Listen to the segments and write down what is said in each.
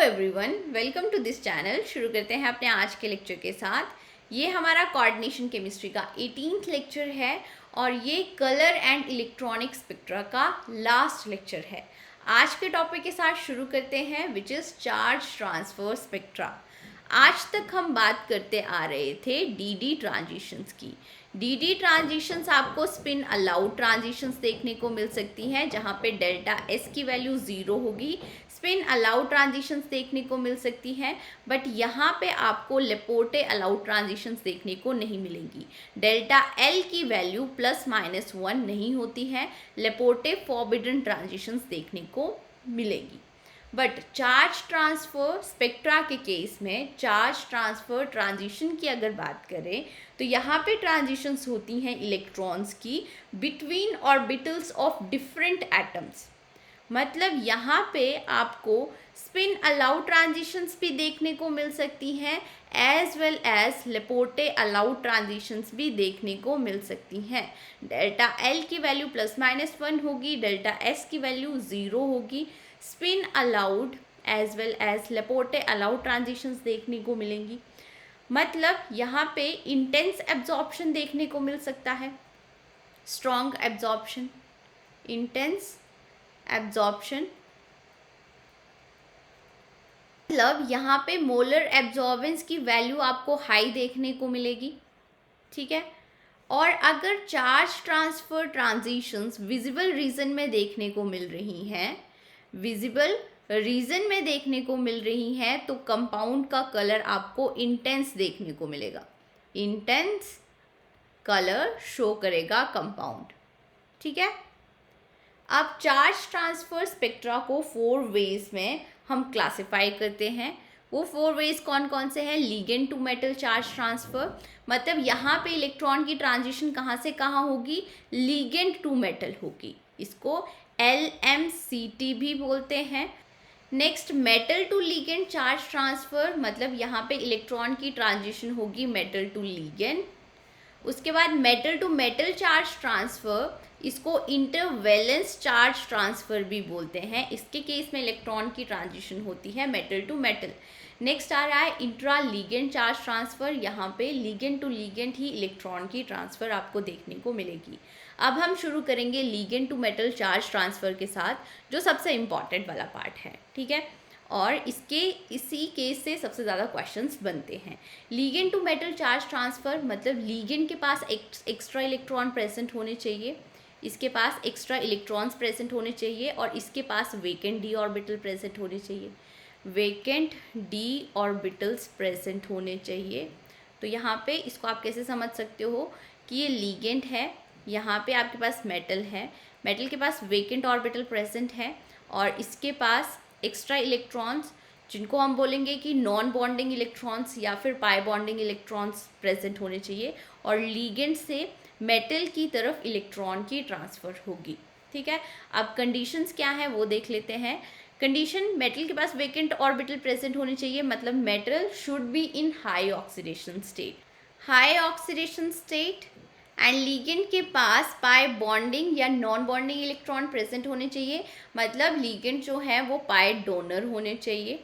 Everyone, welcome to this channel. शुरू करते हैं अपने आज के लेक्चर के साथ। ये हमारा कोऑर्डिनेशन केमिस्ट्री का 18th लेक्चर है और ये कलर एंड इलेक्ट्रॉनिक स्पेक्ट्रा का लास्ट लेक्चर है। आज के टॉपिक के साथ शुरू करते हैं which is charge transfer spectra. आज तक हम बात करते आ रहे थे डी ट्रांजिशंस की। डी ट्रांजिशंस आपको स्पिन अलाउड ट्रांजिशंस देखने को मिल सकती हैं जहाँ पे डेल्टा एस की वैल्यू 0 होगी। स्पिन अलाउड ट्रांजिशंस देखने को मिल सकती हैं, बट यहाँ पे आपको लेपोर्टे अलाउड ट्रांजिशंस देखने को नहीं मिलेंगी। डेल्टा एल की वैल्यू ±1 नहीं होती है। लेपोर्टे फॉरबिडन ट्रांजिशंस देखने को मिलेगी। बट चार्ज ट्रांसफर स्पेक्ट्रा के केस में चार्ज ट्रांसफर ट्रांजिशन की अगर बात करें तो यहाँ पे ट्रांजिशंस होती हैं इलेक्ट्रॉन्स की between orbitals of different atoms. मतलब यहाँ पे आपको स्पिन अलाउड ट्रांजिशंस भी देखने को मिल सकती हैं as well as Laporte allowed transitions भी देखने को मिल सकती हैं। डेल्टा एल की वैल्यू ±1 होगी, डेल्टा एस की वैल्यू 0 होगी। Spin allowed as well as Laporte allowed transitions देखने को मिलेंगी। मतलब यहाँ पे इंटेंस एब्जॉर्प्शन देखने को मिल सकता है, स्ट्रॉन्ग एब्जॉर्प्शन, इंटेंस एब्जॉर्प्शन। मतलब यहाँ पे मोलर एब्जॉर्बेंस की वैल्यू आपको हाई देखने को मिलेगी, ठीक है। और अगर charge transfer transitions visible region में देखने को मिल रही हैं, विजिबल रीजन में देखने को मिल रही हैं तो कंपाउंड का कलर आपको इंटेंस देखने को मिलेगा। इंटेंस कलर शो करेगा कंपाउंड, ठीक है। अब चार्ज ट्रांसफर स्पेक्ट्रा को 4 वेज में हम क्लासिफाई करते हैं। वो 4 वेज कौन कौन से हैं? Ligand to metal charge transfer, मतलब यहाँ पे इलेक्ट्रॉन की ट्रांजिशन कहाँ से कहाँ होगी? लीगेंड टू मेटल होगी। इसको LMCT भी बोलते हैं। Next metal to ligand charge transfer, मतलब यहाँ पे इलेक्ट्रॉन की ट्रांजिशन होगी मेटल टू लीगेंड। उसके बाद metal to metal charge transfer, इसको इंटरवैलेंस चार्ज ट्रांसफर भी बोलते हैं। इसके केस में इलेक्ट्रॉन की ट्रांजिशन होती है मेटल टू मेटल। नेक्स्ट आ रहा है इंट्रा लीगेंड चार्ज ट्रांसफर। यहाँ पे लीगेंड टू लीगेंड ही इलेक्ट्रॉन की ट्रांसफर आपको देखने को मिलेगी। अब हम शुरू करेंगे ligand to metal charge transfer के साथ, जो सबसे इम्पॉर्टेंट वाला पार्ट है, ठीक है। और इसी केस से सबसे ज़्यादा क्वेश्चंस बनते हैं। Ligand to metal charge transfer मतलब लीगेंड के पास एक्स्ट्रा इलेक्ट्रॉन प्रेजेंट होने चाहिए, इसके पास एक्स्ट्रा इलेक्ट्रॉन्स प्रेजेंट होने चाहिए और इसके पास वेकेंट डी ऑर्बिटल प्रेजेंट होने चाहिए। वेकेंट डी ऑर्बिटल्स प्रेजेंट होने चाहिए। तो यहाँ पे इसको आप कैसे समझ सकते हो कि ये लीगेंड है, यहाँ पे आपके पास मेटल है, मेटल के पास वेकेंट ऑर्बिटल प्रेजेंट है और इसके पास एक्स्ट्रा इलेक्ट्रॉन्स, जिनको हम बोलेंगे कि नॉन बॉन्डिंग इलेक्ट्रॉन्स या फिर पाई बॉन्डिंग इलेक्ट्रॉन्स प्रेजेंट होने चाहिए और लीगेंड से मेटल की तरफ इलेक्ट्रॉन की ट्रांसफ़र होगी, ठीक है। अब कंडीशंस क्या है वो देख लेते हैं। कंडीशन, मेटल के पास वेकेंट ऑर्बिटल प्रेजेंट होने चाहिए, मतलब metal should be in high oxidation state, high oxidation state. And ligand के पास पाई बॉन्डिंग या नॉन बॉन्डिंग इलेक्ट्रॉन प्रेजेंट होने चाहिए, मतलब लीगेंड जो है वो पाई डोनर होने चाहिए।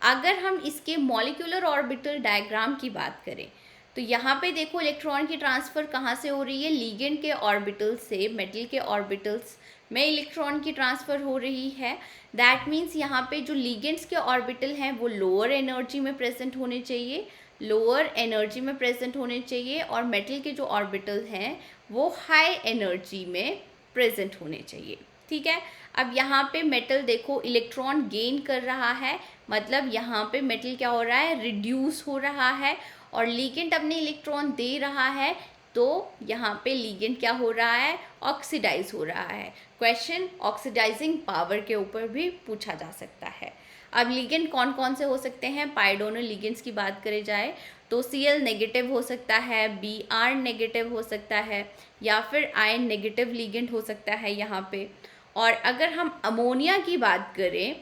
अगर हम इसके मॉलिक्यूलर ऑर्बिटल डायग्राम की बात करें तो यहाँ पे देखो इलेक्ट्रॉन की ट्रांसफ़र कहाँ से हो रही है? लीगेंड के ऑर्बिटल से मेटल के ऑर्बिटल्स में इलेक्ट्रॉन की ट्रांसफ़र हो रही है। दैट मीन्स यहाँ पे जो लीगेंड्स के ऑर्बिटल हैं वो लोअर एनर्जी में प्रेजेंट होने चाहिए, लोअर एनर्जी में प्रेजेंट होने चाहिए और मेटल के जो ऑर्बिटल हैं वो हाई एनर्जी में प्रेजेंट होने चाहिए, ठीक है। अब यहाँ पे मेटल देखो इलेक्ट्रॉन गेन कर रहा है, मतलब यहाँ पे मेटल क्या हो रहा है? रिड्यूस हो रहा है और लीगेंड अपने इलेक्ट्रॉन दे रहा है, तो यहाँ पे लीगेंड क्या हो रहा है? ऑक्सीडाइज हो रहा है। क्वेश्चन ऑक्सीडाइजिंग पावर के ऊपर भी पूछा जा सकता है। अब लीगेंड कौन कौन से हो सकते हैं? पाइडोनल लीगेंड्स की बात करी जाए तो Cl नेगेटिव हो सकता है, Br नेगेटिव हो सकता है या फिर आयन नेगेटिव लीगेंड हो सकता है यहाँ पे। और अगर हम अमोनिया की बात करें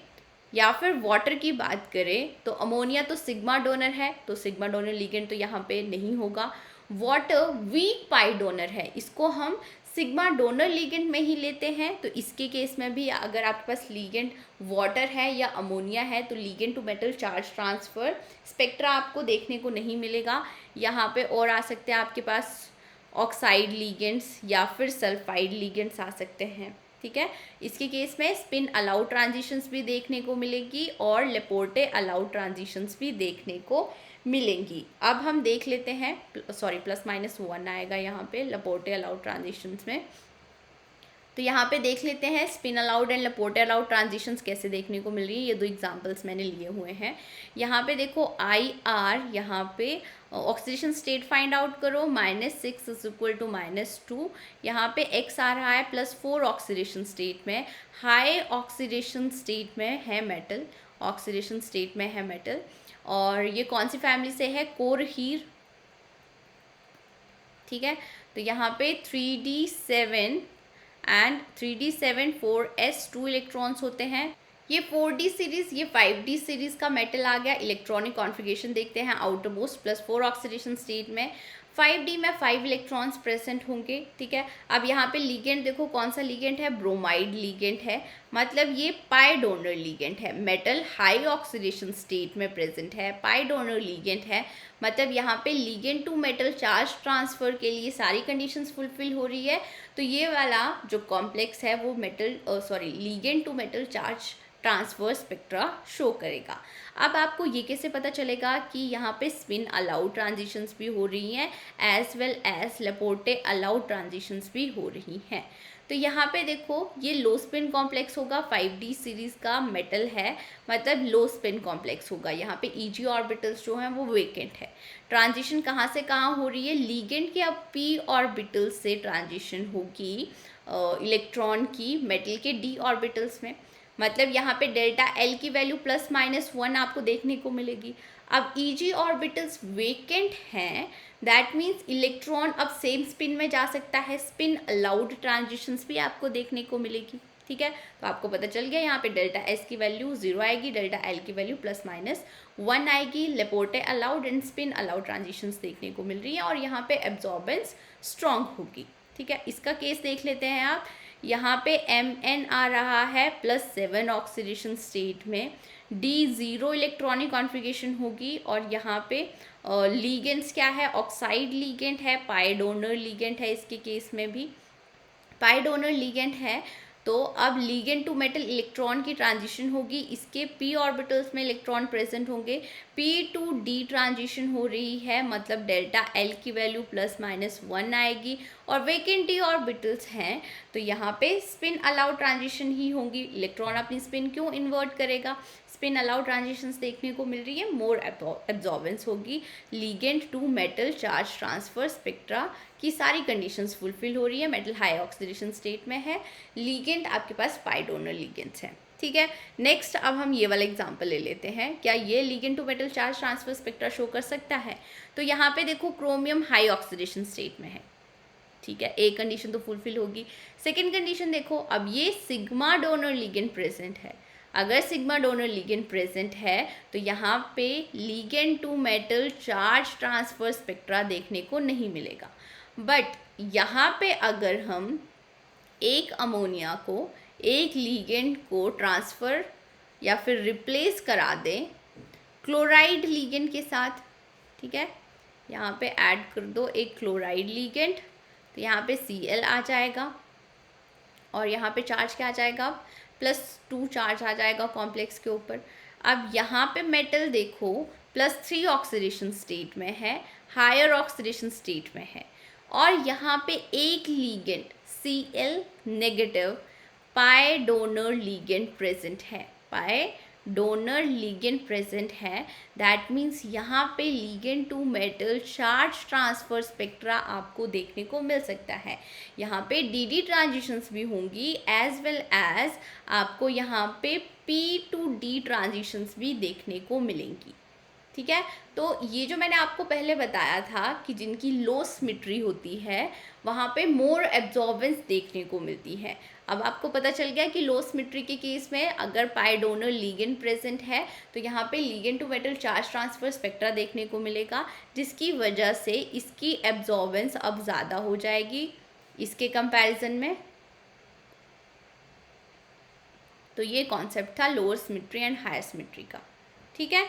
या फिर वाटर की बात करें तो अमोनिया तो सिग्मा डोनर है, तो सिग्मा डोनर लीगेंड तो यहाँ पे नहीं होगा। वाटर वीक पाई डोनर है, इसको हम सिग्मा डोनर लिगेंड में ही लेते हैं तो इसके केस में भी अगर आपके पास लिगेंड वाटर है या अमोनिया है तो ligand to metal charge transfer spectra आपको देखने को नहीं मिलेगा। यहाँ पे और आ सकते हैं आपके पास ऑक्साइड लिगेंड्स या फिर सल्फाइड लिगेंड्स आ सकते हैं, ठीक है। इसके केस में स्पिन अलाउड ट्रांजिशंस भी देखने को मिलेगी और लेपोर्टे अलाउड ट्रांजिशंस भी देखने को मिलेंगी। अब हम देख लेते हैं, सॉरी +-1 आएगा यहाँ पे लेपोर्टे अलाउड ट्रांजिशंस में। तो यहाँ पे देख लेते हैं spin allowed and Laporte allowed transitions कैसे देखने को मिल रही है। ये 2 एग्जांपल्स मैंने लिए हुए हैं। यहाँ पे देखो IR, यहाँ पे ऑक्सीडेशन स्टेट फाइंड आउट करो, -6 = -2। यहाँ पे X आ रहा है +4 ऑक्सीडेशन स्टेट में, हाई ऑक्सीडेशन स्टेट में है मेटल, ऑक्सीडेशन स्टेट में है मेटल। और ये कौन सी फैमिली से है? कोरहीर, ठीक है। तो यहाँ पे 3d7 and 3d7 4s2 electrons होते हैं। ये 4d सीरीज, ये 5d सीरीज का मेटल आ गया। इलेक्ट्रॉनिक कॉन्फ़िगरेशन देखते हैं आउटर मोस्ट +4 ऑक्सीडेशन स्टेट में 5d में 5 इलेक्ट्रॉन्स प्रेजेंट होंगे, ठीक है। अब यहाँ पे लिगेंड देखो कौन सा लिगेंड है? ब्रोमाइड लिगेंड है, मतलब ये पाई डोनर लिगेंड है। मेटल हाई ऑक्सीडेशन स्टेट में प्रेजेंट है, पाई डोनर लिगेंड है, मतलब यहाँ पे ligand to metal charge transfer के लिए सारी कंडीशंस फुलफिल हो रही है। तो ये वाला जो कॉम्प्लेक्स है वो ligand to metal charge transfer spectra show करेगा। अब आपको ये कैसे पता चलेगा कि यहाँ पे स्पिन अलाउड ट्रांजिशंस भी हो रही हैं as well as Laporte allowed transitions भी हो रही हैं। तो यहाँ पे देखो ये लो स्पिन कॉम्प्लेक्स होगा, 5d सीरीज का मेटल है, मतलब लो स्पिन कॉम्प्लेक्स होगा। यहाँ पे Eg ऑर्बिटल्स जो हैं वो वेकेंट है। ट्रांजिशन कहाँ से कहाँ हो रही है? लिगेंड के अब p ऑर्बिटल्स से ट्रांजिशन होगी इलेक्ट्रॉन की मेटल के d ऑर्बिटल्स में, मतलब यहाँ पे डेल्टा L की वैल्यू +-1 आपको देखने को मिलेगी। अब Eg ऑर्बिटल्स वेकेंट हैं, दैट मीन्स इलेक्ट्रॉन अब सेम स्पिन में जा सकता है। स्पिन अलाउड ट्रांजिशंस भी आपको देखने को मिलेगी, ठीक है। तो आपको पता चल गया यहाँ पे डेल्टा S की वैल्यू 0 आएगी, डेल्टा L की वैल्यू +-1 आएगी। Laporte allowed and spin allowed transitions देखने को मिल रही है और यहाँ पे एब्जॉर्बेंस स्ट्रॉन्ग होगी, ठीक है। इसका केस देख लेते हैं आप। यहाँ पे Mn आ रहा है +7 ऑक्सीडेशन स्टेट में, D0 इलेक्ट्रॉनिक कॉन्फ़िगरेशन होगी और यहाँ पे लिगेंड्स क्या है? ऑक्साइड लिगेंड है, पाई डोनर लिगेंड है। इसके केस में भी पाई डोनर लिगेंड है। तो अब लिगेंड टू मेटल इलेक्ट्रॉन की ट्रांजिशन होगी, इसके p ऑर्बिटल्स में इलेक्ट्रॉन प्रेजेंट होंगे, p टू d ट्रांजिशन हो रही है, मतलब डेल्टा L की वैल्यू +-1 आएगी और वेकेंट d ऑर्बिटल्स हैं तो यहाँ पे स्पिन अलाउड ट्रांजिशन ही होंगी। इलेक्ट्रॉन अपनी स्पिन क्यों इन्वर्ट करेगा? स्पिन अलाउड ट्रांजिशंस देखने को मिल रही है, मोर एब्जॉर्बेंस होगी। Ligand to metal charge transfer spectra की सारी कंडीशंस फुलफिल हो रही है। मेटल हाई ऑक्सीडेशन स्टेट में है, लिगेंड आपके पास पाई डोनर लिगेंड्स हैं, ठीक है। नेक्स्ट अब हम ये वाला एग्जांपल ले लेते हैं। क्या ये ligand to metal charge transfer spectra show कर सकता है? तो यहाँ पे देखो क्रोमियम हाई ऑक्सीडेशन स्टेट में है, ठीक है, एक कंडीशन तो फुलफिल होगी। सेकेंड कंडीशन देखो, अब ये सिग्मा डोनर लिगेंड प्रेजेंट है। अगर सिग्मा डोनर लिगेंड प्रेजेंट है तो यहाँ पे ligand to metal charge transfer spectra देखने को नहीं मिलेगा। बट यहाँ पे अगर हम एक अमोनिया को एक लिगेंड को ट्रांसफ़र या फिर रिप्लेस करा दें क्लोराइड लिगेंड के साथ, ठीक है, यहाँ पे ऐड कर दो एक क्लोराइड लिगेंड, तो यहाँ पे Cl आ जाएगा और यहाँ पे चार्ज क्या आ जाएगा? +2 चार्ज आ जाएगा कॉम्प्लेक्स के ऊपर। अब यहाँ पे मेटल देखो +3 ऑक्सीडेशन स्टेट में है, हायर ऑक्सीडेशन स्टेट में है और यहाँ पे एक ligand Cl negative pi donor ligand present है, पाई डोनर लिगेंड प्रेजेंट है। दैट मीन्स यहाँ पे ligand to metal charge transfer spectra आपको देखने को मिल सकता है। यहाँ पे dd ट्रांजिशंस भी होंगी एज वेल एज आपको यहाँ पे p टू d ट्रांजिशंस भी देखने को मिलेंगी, ठीक है। तो ये जो मैंने आपको पहले बताया था कि जिनकी लो सिमेट्री होती है वहाँ पे मोर एब्जॉर्बेंस देखने को मिलती है। अब आपको पता चल गया कि लो सिमेट्री के केस में अगर पाई डोनर लिगेंड प्रेजेंट है तो यहाँ पे ligand to metal charge transfer spectra देखने को मिलेगा, जिसकी वजह से इसकी एब्जॉर्बेंस अब ज़्यादा हो जाएगी इसके कंपैरिजन में। तो ये कॉन्सेप्ट था lower symmetry and higher symmetry का, ठीक है।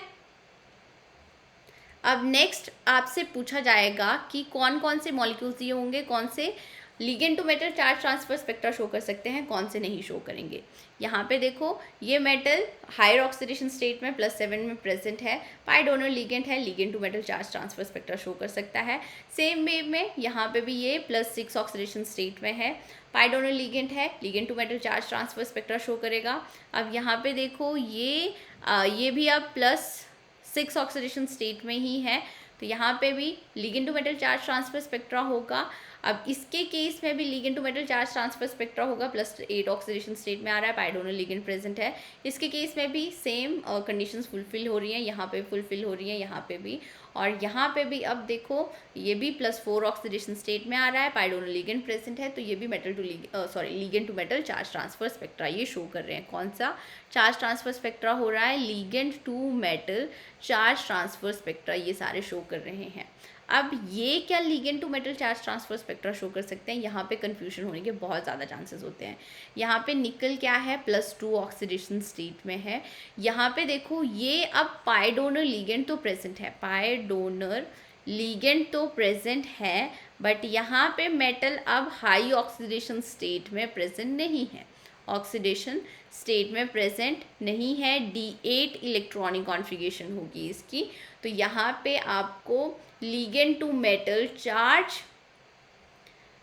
अब नेक्स्ट आपसे पूछा जाएगा कि कौन कौन से मॉलिक्यूल्स ये होंगे, कौन से ligand to metal charge transfer spectra show कर सकते हैं, कौन से नहीं शो करेंगे। यहाँ पे देखो ये मेटल हायर ऑक्सीडेशन स्टेट में +7 में प्रेजेंट है, पाई डोनर लिगेंड है, ligand to metal charge transfer spectra show कर सकता है। सेम वे में यहाँ पे भी ये +6 ऑक्सीडेशन स्टेट में है, पाई डोनर लिगेंड है, ligand to metal charge transfer spectra show करेगा। अब यहाँ पे देखो ये भी अब +6 ऑक्सीडेशन स्टेट में ही है, तो यहाँ पे भी ligand to metal charge transfer spectra होगा। अब इसके केस में भी ligand to metal charge transfer spectra होगा, +8 ऑक्सीडेशन स्टेट में आ रहा है, पाई डोनर लिगेंड प्रेजेंट है। इसके केस में भी सेम कंडीशंस फुलफिल हो रही हैं, यहाँ पे फुलफिल हो रही हैं, यहाँ पे भी। और यहाँ पे भी अब देखो ये भी +4 ऑक्सीडेशन स्टेट में आ रहा है, पाई डोनर लिगेंड प्रेजेंट है, तो ये भी ligand to metal charge transfer spectra ये शो कर रहे हैं। कौन सा चार्ज ट्रांसफर स्पेक्ट्रा हो रहा है, ligand to metal charge transfer spectra ये सारे शो कर रहे हैं। अब ये क्या ligand to metal charge transfer spectra show कर सकते हैं, यहाँ पे कन्फ्यूजन होने के बहुत ज़्यादा चांसेस होते हैं। यहाँ पे निकल क्या है, +2 ऑक्सीडेशन स्टेट में है। यहाँ पे देखो ये अब पाई डोनर लिगेंड तो प्रेजेंट है, पाई डोनर लिगेंड तो प्रेजेंट है, बट यहाँ पे मेटल अब हाई ऑक्सीडेशन स्टेट में प्रेजेंट नहीं है, ऑक्सीडेशन स्टेट में प्रेजेंट नहीं है। D8 इलेक्ट्रॉनिक कॉन्फ़िगरेशन होगी इसकी, तो यहाँ पे आपको ligand to metal charge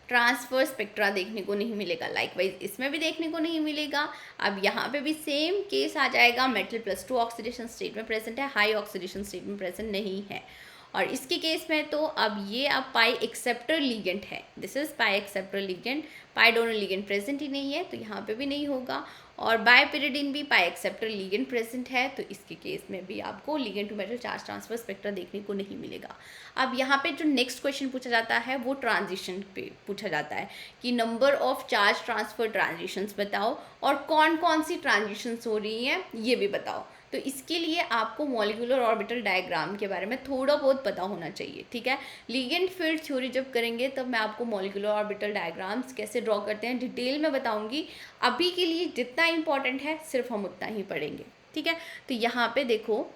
transfer spectra देखने को नहीं मिलेगा, लाइकवाइज इसमें भी देखने को नहीं मिलेगा। अब यहाँ पे भी सेम केस आ जाएगा, मेटल +2 ऑक्सीडेशन स्टेट में प्रेजेंट है, हाई ऑक्सीडेशन स्टेट में प्रेजेंट नहीं है। और इसके केस में तो अब ये अब पाई एक्सेप्टर लिगेंड है, this is pi acceptor ligand, pi donor ligand present ही नहीं है, तो यहाँ पे भी नहीं होगा। और बायपिरिडिन भी पाई एक्सेप्टर लिगेंड प्रेजेंट है, तो इसके केस में भी आपको ligand to metal charge transfer spectra देखने को नहीं मिलेगा। अब यहाँ पे जो नेक्स्ट क्वेश्चन पूछा जाता है वो ट्रांजिशन पे पूछा जाता है कि number of charge transfer transitions बताओ और कौन कौन सी ट्रांजिशंस हो रही हैं ये भी बताओ। तो इसके लिए आपको मॉलिक्यूलर ऑर्बिटल डायग्राम के बारे में थोड़ा बहुत पता होना चाहिए, ठीक है। लिगेंड फील्ड थ्योरी जब करेंगे तब मैं आपको मॉलिक्यूलर ऑर्बिटल डायग्राम्स कैसे ड्रॉ करते हैं डिटेल में बताऊंगी। अभी के लिए जितना इंपॉर्टेंट है सिर्फ हम उतना ही पढ़ेंगे, ठीक है। तो यहाँ पे देखो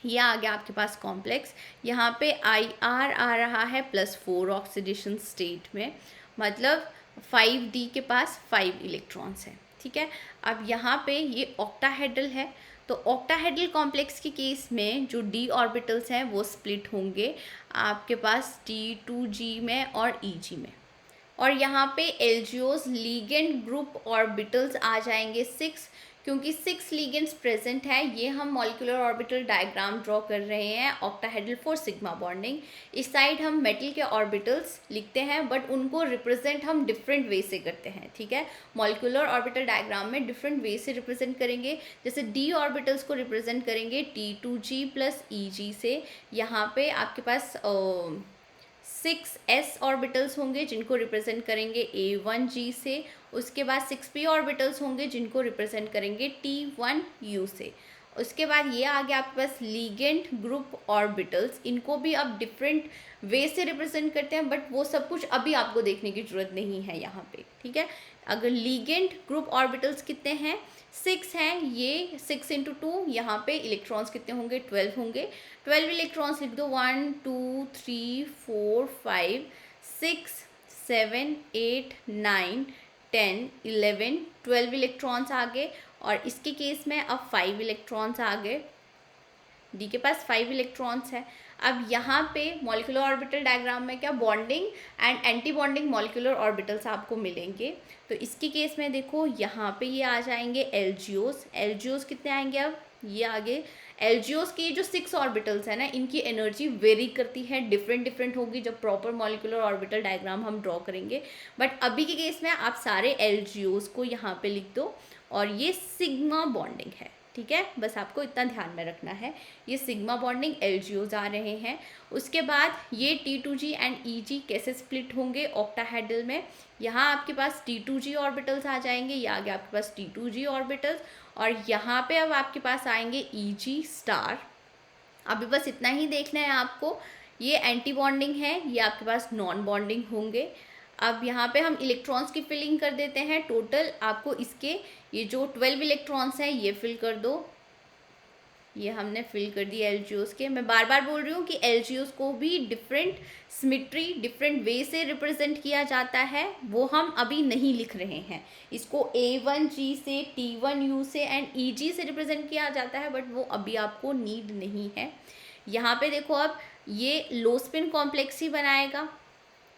ये आ गया आपके पास कॉम्प्लेक्स, यहाँ पे IR आ रहा है +4 ऑक्सीडेशन स्टेट में, मतलब 5D के पास 5 इलेक्ट्रॉन्स हैं, ठीक है। अब यहाँ पे ये ऑक्टाहेड्रल है, तो ऑक्टाहेड्रल कॉम्प्लेक्स के केस में जो d ऑर्बिटल्स हैं वो स्प्लिट होंगे आपके पास T2G में और EG में। और यहाँ पे एल्जियोस लीगेंड ग्रुप ऑर्बिटल्स आ जाएंगे 6, क्योंकि 6 लीगेंड्स प्रेजेंट है। ये हम मॉलिक्यूलर ऑर्बिटल डायग्राम ड्रॉ कर रहे हैं ऑक्टाहेड्रल फॉर सिग्मा बॉन्डिंग। इस साइड हम मेटल के ऑर्बिटल्स लिखते हैं, बट उनको रिप्रेजेंट हम डिफरेंट वे से करते हैं, ठीक है। मॉलिक्यूलर ऑर्बिटल डायग्राम में डिफरेंट वे से रिप्रेजेंट करेंगे, जैसे d ऑर्बिटल्स को रिप्रेजेंट करेंगे T2G + EG से। यहाँ पे आपके पास 6s ऑर्बिटल्स होंगे जिनको रिप्रेजेंट करेंगे A1G से। उसके बाद 6p ऑर्बिटल्स होंगे जिनको रिप्रेजेंट करेंगे T1U से। उसके बाद ये आ गया आपके पास लीगेंड ग्रुप ऑर्बिटल्स, इनको भी अब डिफरेंट वे से रिप्रेजेंट करते हैं, बट वो सब कुछ अभी आपको देखने की जरूरत नहीं है यहाँ पे, ठीक है। अगर लीगेंड ग्रुप ऑर्बिटल्स कितने हैं, 6 हैं, ये 6 × 2, यहाँ पे इलेक्ट्रॉन्स कितने होंगे, 12 होंगे। 12 इलेक्ट्रॉन्स लिख दो, 1 2 3 4 5 6 7 8 9 10 11 12 इलेक्ट्रॉन्स आ गए। और इसके केस में अब 5 इलेक्ट्रॉन्स आ गए, डी के पास 5 इलेक्ट्रॉन्स है। अब यहाँ पे मॉलिक्यूलर ऑर्बिटल डायग्राम में क्या bonding and antibonding molecular orbitals आपको मिलेंगे। तो इसके केस में देखो यहाँ पे ये आ जाएंगे एल्जियोस। एल्जियोस कितने आएंगे, अब ये आगे एल्जियोस के जो 6 ऑर्बिटल्स है ना, इनकी एनर्जी वेरी करती है, डिफरेंट होगी जब प्रॉपर मॉलिक्यूलर ऑर्बिटल डायग्राम हम ड्रॉ करेंगे। बट अभी के केस में आप सारे एल्जियोस को यहाँ पे लिख दो, और ये सिग्मा बॉन्डिंग है, ठीक है। बस आपको इतना ध्यान में रखना है, ये सिग्मा बॉन्डिंग एल्जियोस आ रहे हैं। उसके बाद ये T2G एंड EG कैसे स्प्लिट होंगे ऑक्टाहेड्रल में, यहाँ आपके पास T2G ऑर्बिटल्स आ जाएंगे, ये आ गया आपके पास T2G ऑर्बिटल्स, और यहाँ पे अब आपके पास आएंगे EG*। अभी बस इतना ही देखना है आपको, ये एंटी बॉन्डिंग है, ये आपके पास नॉन बॉन्डिंग होंगे। अब यहाँ पे हम इलेक्ट्रॉन्स की फिलिंग कर देते हैं। टोटल आपको इसके ये जो 12 इलेक्ट्रॉन्स हैं ये फिल कर दो। ये हमने फिल कर दिया एलजीओस के। मैं बार बार बोल रही हूँ कि एलजीओस को भी डिफरेंट सिमेट्री डिफरेंट वे से रिप्रेजेंट किया जाता है, वो हम अभी नहीं लिख रहे हैं। इसको A1G से T1U से एंड EG से रिप्रेजेंट किया जाता है, बट वो अभी आपको नीड नहीं है। यहाँ पे देखो अब ये लो स्पिन कॉम्प्लेक्स ही बनाएगा,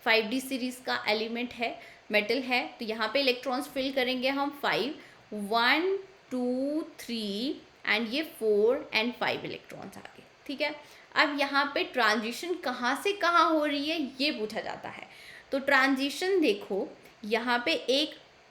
5D सीरीज का एलिमेंट है, मेटल है। तो यहाँ पे इलेक्ट्रॉन्स फिल करेंगे हम 5, 1 2 3 एंड ये 4 एंड 5 इलेक्ट्रॉन्स आ गए। ठीक है, अब यहाँ पे ट्रांजिशन कहाँ से कहाँ हो रही है ये पूछा जाता है। तो ट्रांजिशन देखो यहाँ पे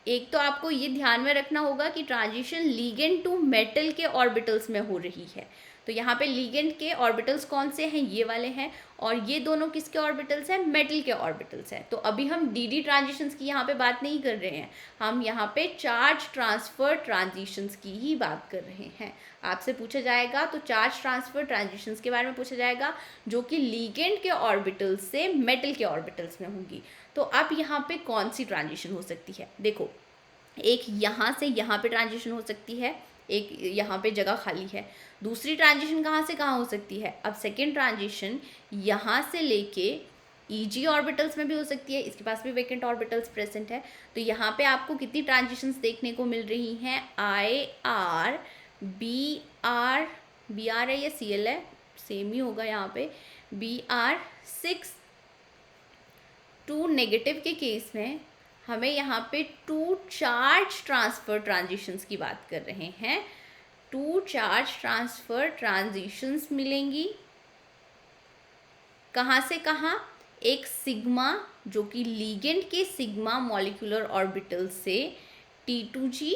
एक तो आपको ये ध्यान में रखना होगा कि ट्रांजिशन लिगेंड टू मेटल के ऑर्बिटल्स में हो रही है। तो यहाँ पे लिगेंड के ऑर्बिटल्स कौन से हैं, ये वाले हैं, और ये दोनों किसके ऑर्बिटल्स हैं, मेटल के ऑर्बिटल्स हैं। तो अभी हम डी ट्रांजिशंस की यहाँ पे बात नहीं कर रहे हैं, हम यहाँ पे चार्ज ट्रांसफर ट्रांजिशंस की ही बात कर रहे हैं। आपसे पूछा जाएगा तो चार्ज ट्रांसफर ट्रांजिशंस के बारे में पूछा जाएगा, जो कि लिगेंड के ऑर्बिटल्स से मेटल के ऑर्बिटल्स में होंगी। तो अब यहाँ पे कौन सी ट्रांजिशन हो सकती है, देखो एक यहाँ से यहाँ पे ट्रांजिशन हो सकती है, एक यहाँ पे जगह खाली है। दूसरी ट्रांजिशन कहाँ से कहाँ हो सकती है, अब सेकेंड ट्रांजिशन यहाँ से लेके EG ऑर्बिटल्स में भी हो सकती है, इसके पास भी वेकेंट ऑर्बिटल्स प्रेजेंट है। तो यहाँ पे आपको कितनी ट्रांजिशंस देखने को मिल रही हैं, IR BR है या CL है, सेम ही होगा यहाँ पे, BR 6। टू नेगेटिव के केस में हमें यहाँ पे 2 चार्ज ट्रांसफर ट्रांजिशंस की बात कर रहे हैं, 2 चार्ज ट्रांसफर ट्रांजिशंस मिलेंगी। कहाँ से कहाँ, एक सिग्मा जो कि लिगेंड के सिग्मा मॉलिक्यूलर ऑर्बिटल से T2G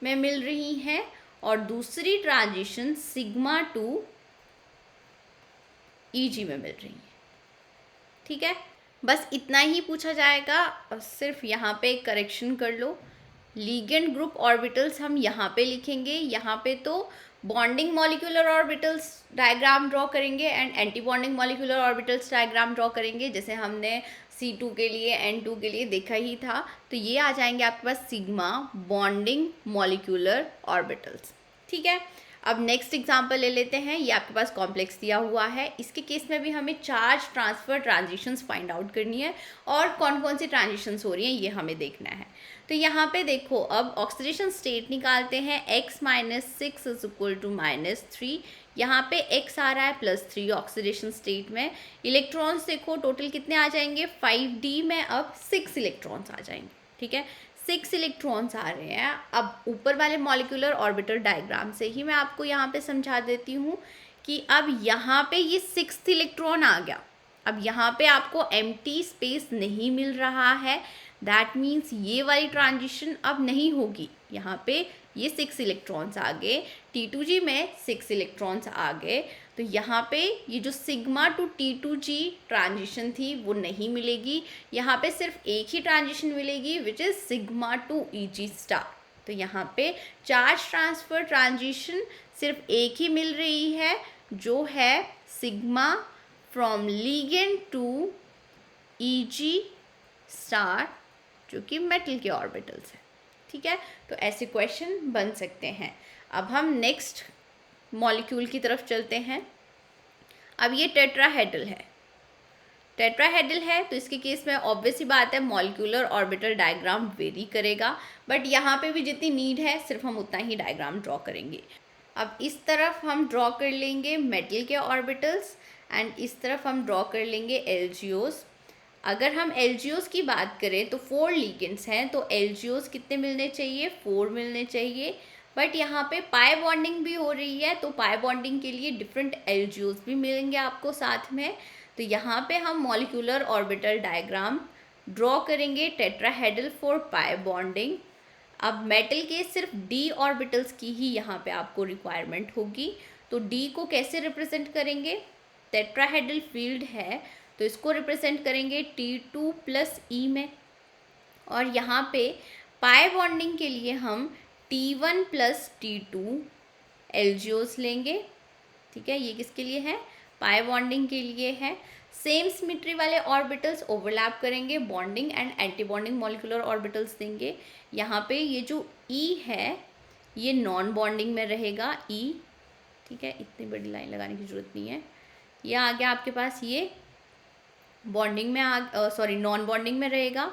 में मिल रही है, और दूसरी ट्रांजिशन सिग्मा टू EG में मिल रही है। ठीक है, बस इतना ही पूछा जाएगा। सिर्फ यहाँ पे करेक्शन कर लो, लिगेंड ग्रुप ऑर्बिटल्स हम यहाँ पे लिखेंगे, यहाँ पे तो bonding molecular orbitals diagram draw करेंगे and antibonding molecular orbitals diagram draw करेंगे, जैसे हमने C2 के लिए N2 के लिए देखा ही था। तो ये आ जाएंगे आपके पास सिग्मा बॉन्डिंग मॉलिक्यूलर ऑर्बिटल्स। ठीक है, अब नेक्स्ट एग्जांपल ले लेते हैं। ये आपके पास कॉम्प्लेक्स दिया हुआ है, इसके केस में भी हमें charge transfer transitions find out करनी है, और कौन कौन सी ट्रांजिशंस हो रही हैं ये हमें देखना है। तो यहाँ पे देखो अब ऑक्सीडेशन स्टेट निकालते हैं, x - 6 = -3। यहाँ पे x आ रहा है +3 ऑक्सीडेशन स्टेट में। इलेक्ट्रॉन्स देखो टोटल कितने आ जाएंगे, 5D में अब 6 इलेक्ट्रॉन्स आ जाएंगे। ठीक है, 6 इलेक्ट्रॉन्स आ रहे हैं। अब ऊपर वाले मॉलिक्यूलर ऑर्बिटल डायग्राम से ही मैं आपको यहाँ पे समझा देती हूँ कि अब यहाँ पे ये 6th इलेक्ट्रॉन आ गया। अब यहाँ पे आपको एम्प्टी स्पेस नहीं मिल रहा है, दैट मीन्स ये वाली ट्रांजिशन अब नहीं होगी। यहाँ पे ये 6 इलेक्ट्रॉन्स आ गए, T2G में 6 इलेक्ट्रॉन्स आ गए। तो यहाँ पे ये जो सिग्मा टू T2G ट्रांजिशन थी वो नहीं मिलेगी, यहाँ पे सिर्फ एक ही ट्रांजिशन मिलेगी which is sigma two EG star. तो यहाँ पे चार्ज ट्रांसफर ट्रांजिशन सिर्फ एक ही मिल रही है, जो है sigma from ligand to EG star, जो कि मेटल के ऑर्बिटल्स है। ठीक है, तो ऐसे क्वेश्चन बन सकते हैं। अब हम नेक्स्ट मॉलिक्यूल की तरफ चलते हैं। अब ये टेट्राहेड्रल है, टेट्राहेड्रल है तो इसके केस में ऑब्वियस ही बात है मॉलिक्यूलर ऑर्बिटल डायग्राम वेरी करेगा, बट यहाँ पे भी जितनी नीड है सिर्फ हम उतना ही डायग्राम ड्रॉ करेंगे। अब इस तरफ हम ड्रॉ कर लेंगे मेटल के ऑर्बिटल्स एंड इस तरफ हम ड्रॉ कर लेंगे LGOs। अगर हम LGOs की बात करें तो 4 लिगेंड्स हैं, तो LGOs कितने मिलने चाहिए, 4 मिलने चाहिए। बट यहाँ पे पाई बॉन्डिंग भी हो रही है, तो पाई बॉन्डिंग के लिए डिफरेंट LGOs भी मिलेंगे आपको साथ में। तो यहाँ पे हम मॉलिक्यूलर ऑर्बिटल डायग्राम ड्रॉ करेंगे टेट्राहेड्रल फॉर पाई बॉन्डिंग। अब मेटल के सिर्फ D ऑर्बिटल्स की ही यहाँ पे आपको रिक्वायरमेंट होगी। तो D को कैसे रिप्रेजेंट करेंगे, टेट्राहेड्रल फील्ड है तो इसको रिप्रेजेंट करेंगे T2 + E में, और यहाँ पे पाई बॉन्डिंग के लिए हम T1 + T2 LGOs लेंगे। ठीक है, ये किसके लिए है, पाई बॉन्डिंग के लिए है। सेम सिमेट्री वाले ऑर्बिटल्स ओवरलैप करेंगे, bonding and antibonding molecular orbitals देंगे। यहाँ पे ये जो E है ये नॉन बॉन्डिंग में रहेगा E, ठीक है, इतनी बड़ी लाइन लगाने की जरूरत नहीं है। ये आ गया आपके पास, ये बॉन्डिंग में सॉरी नॉन बॉन्डिंग में रहेगा।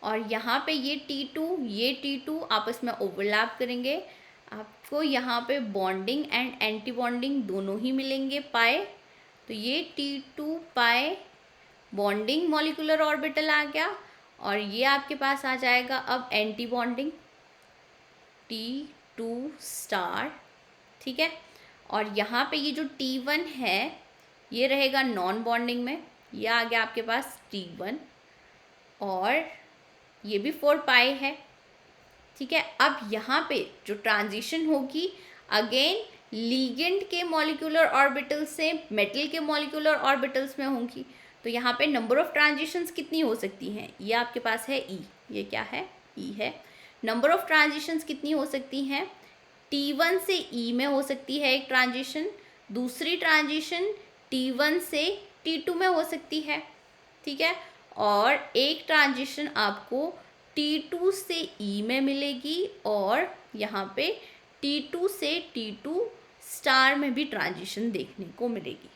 और यहाँ पे ये T2 आपस में ओवरलैप करेंगे, आपको यहाँ पे बॉन्डिंग एंड एंटी बॉन्डिंग दोनों ही मिलेंगे पाए। तो ये T2 पाए बॉन्डिंग मॉलिक्यूलर ऑर्बिटल आ गया, और ये आपके पास आ जाएगा अब एंटी बॉन्डिंग T2 स्टार, ठीक है। और यहाँ पे ये जो T1 है ये रहेगा नॉन बॉन्डिंग में, ये आ गया आपके पास T1, और ये भी 4 पाई है, ठीक है। अब यहाँ पे जो ट्रांजिशन होगी अगेन लीगेंड के मॉलिक्यूलर ऑर्बिटल से मेटल के मॉलिक्यूलर ऑर्बिटल्स में होंगी। तो यहाँ पे नंबर ऑफ ट्रांजिशंस कितनी हो सकती हैं, ये आपके पास है E, ये क्या है E है। नंबर ऑफ ट्रांजिशंस कितनी हो सकती हैं, T1 से E में हो सकती है एक ट्रांजिशन, दूसरी ट्रांजिशन T1 से T2 में हो सकती है, ठीक है। और एक ट्रांजिशन आपको T2 से E में मिलेगी, और यहाँ पे T2 से T2 स्टार में भी ट्रांजिशन देखने को मिलेगी।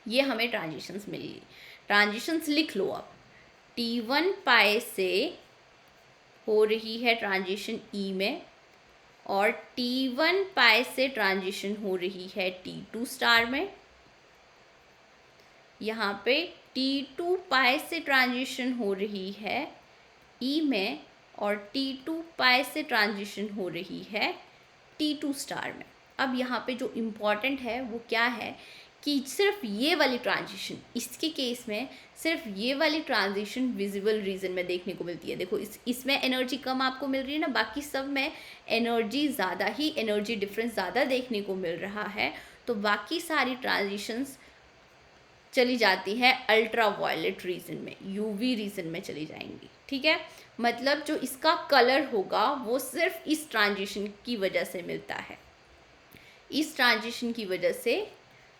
ये हमें ट्रांजिशंस मिलेगी। ट्रांजिशंस लिख लो अब, T1 पाई से हो रही है ट्रांजिशन E में, और T1 पाई से ट्रांजिशन हो रही है T2 स्टार में। यहाँ पे T2 पाई से ट्रांजिशन हो रही है E में, और T2 पाई से ट्रांजिशन हो रही है T2 स्टार में। अब यहाँ पे जो इम्पॉर्टेंट है वो क्या है कि सिर्फ ये वाली ट्रांजिशन, इसके केस में सिर्फ ये वाली ट्रांजिशन विजिबल रीजन में देखने को मिलती है। देखो इसमें एनर्जी कम आपको मिल रही है ना, बाकी सब में एनर्जी ज़्यादा ही, एनर्जी डिफरेंस ज़्यादा देखने को मिल रहा है। तो बाकी सारी ट्रांजिशंस चली जाती है अल्ट्रा वायलेट रीजन में, यूवी रीजन में चली जाएंगी, ठीक है। मतलब जो इसका कलर होगा वो सिर्फ इस ट्रांजिशन की वजह से मिलता है। इस ट्रांजिशन की वजह से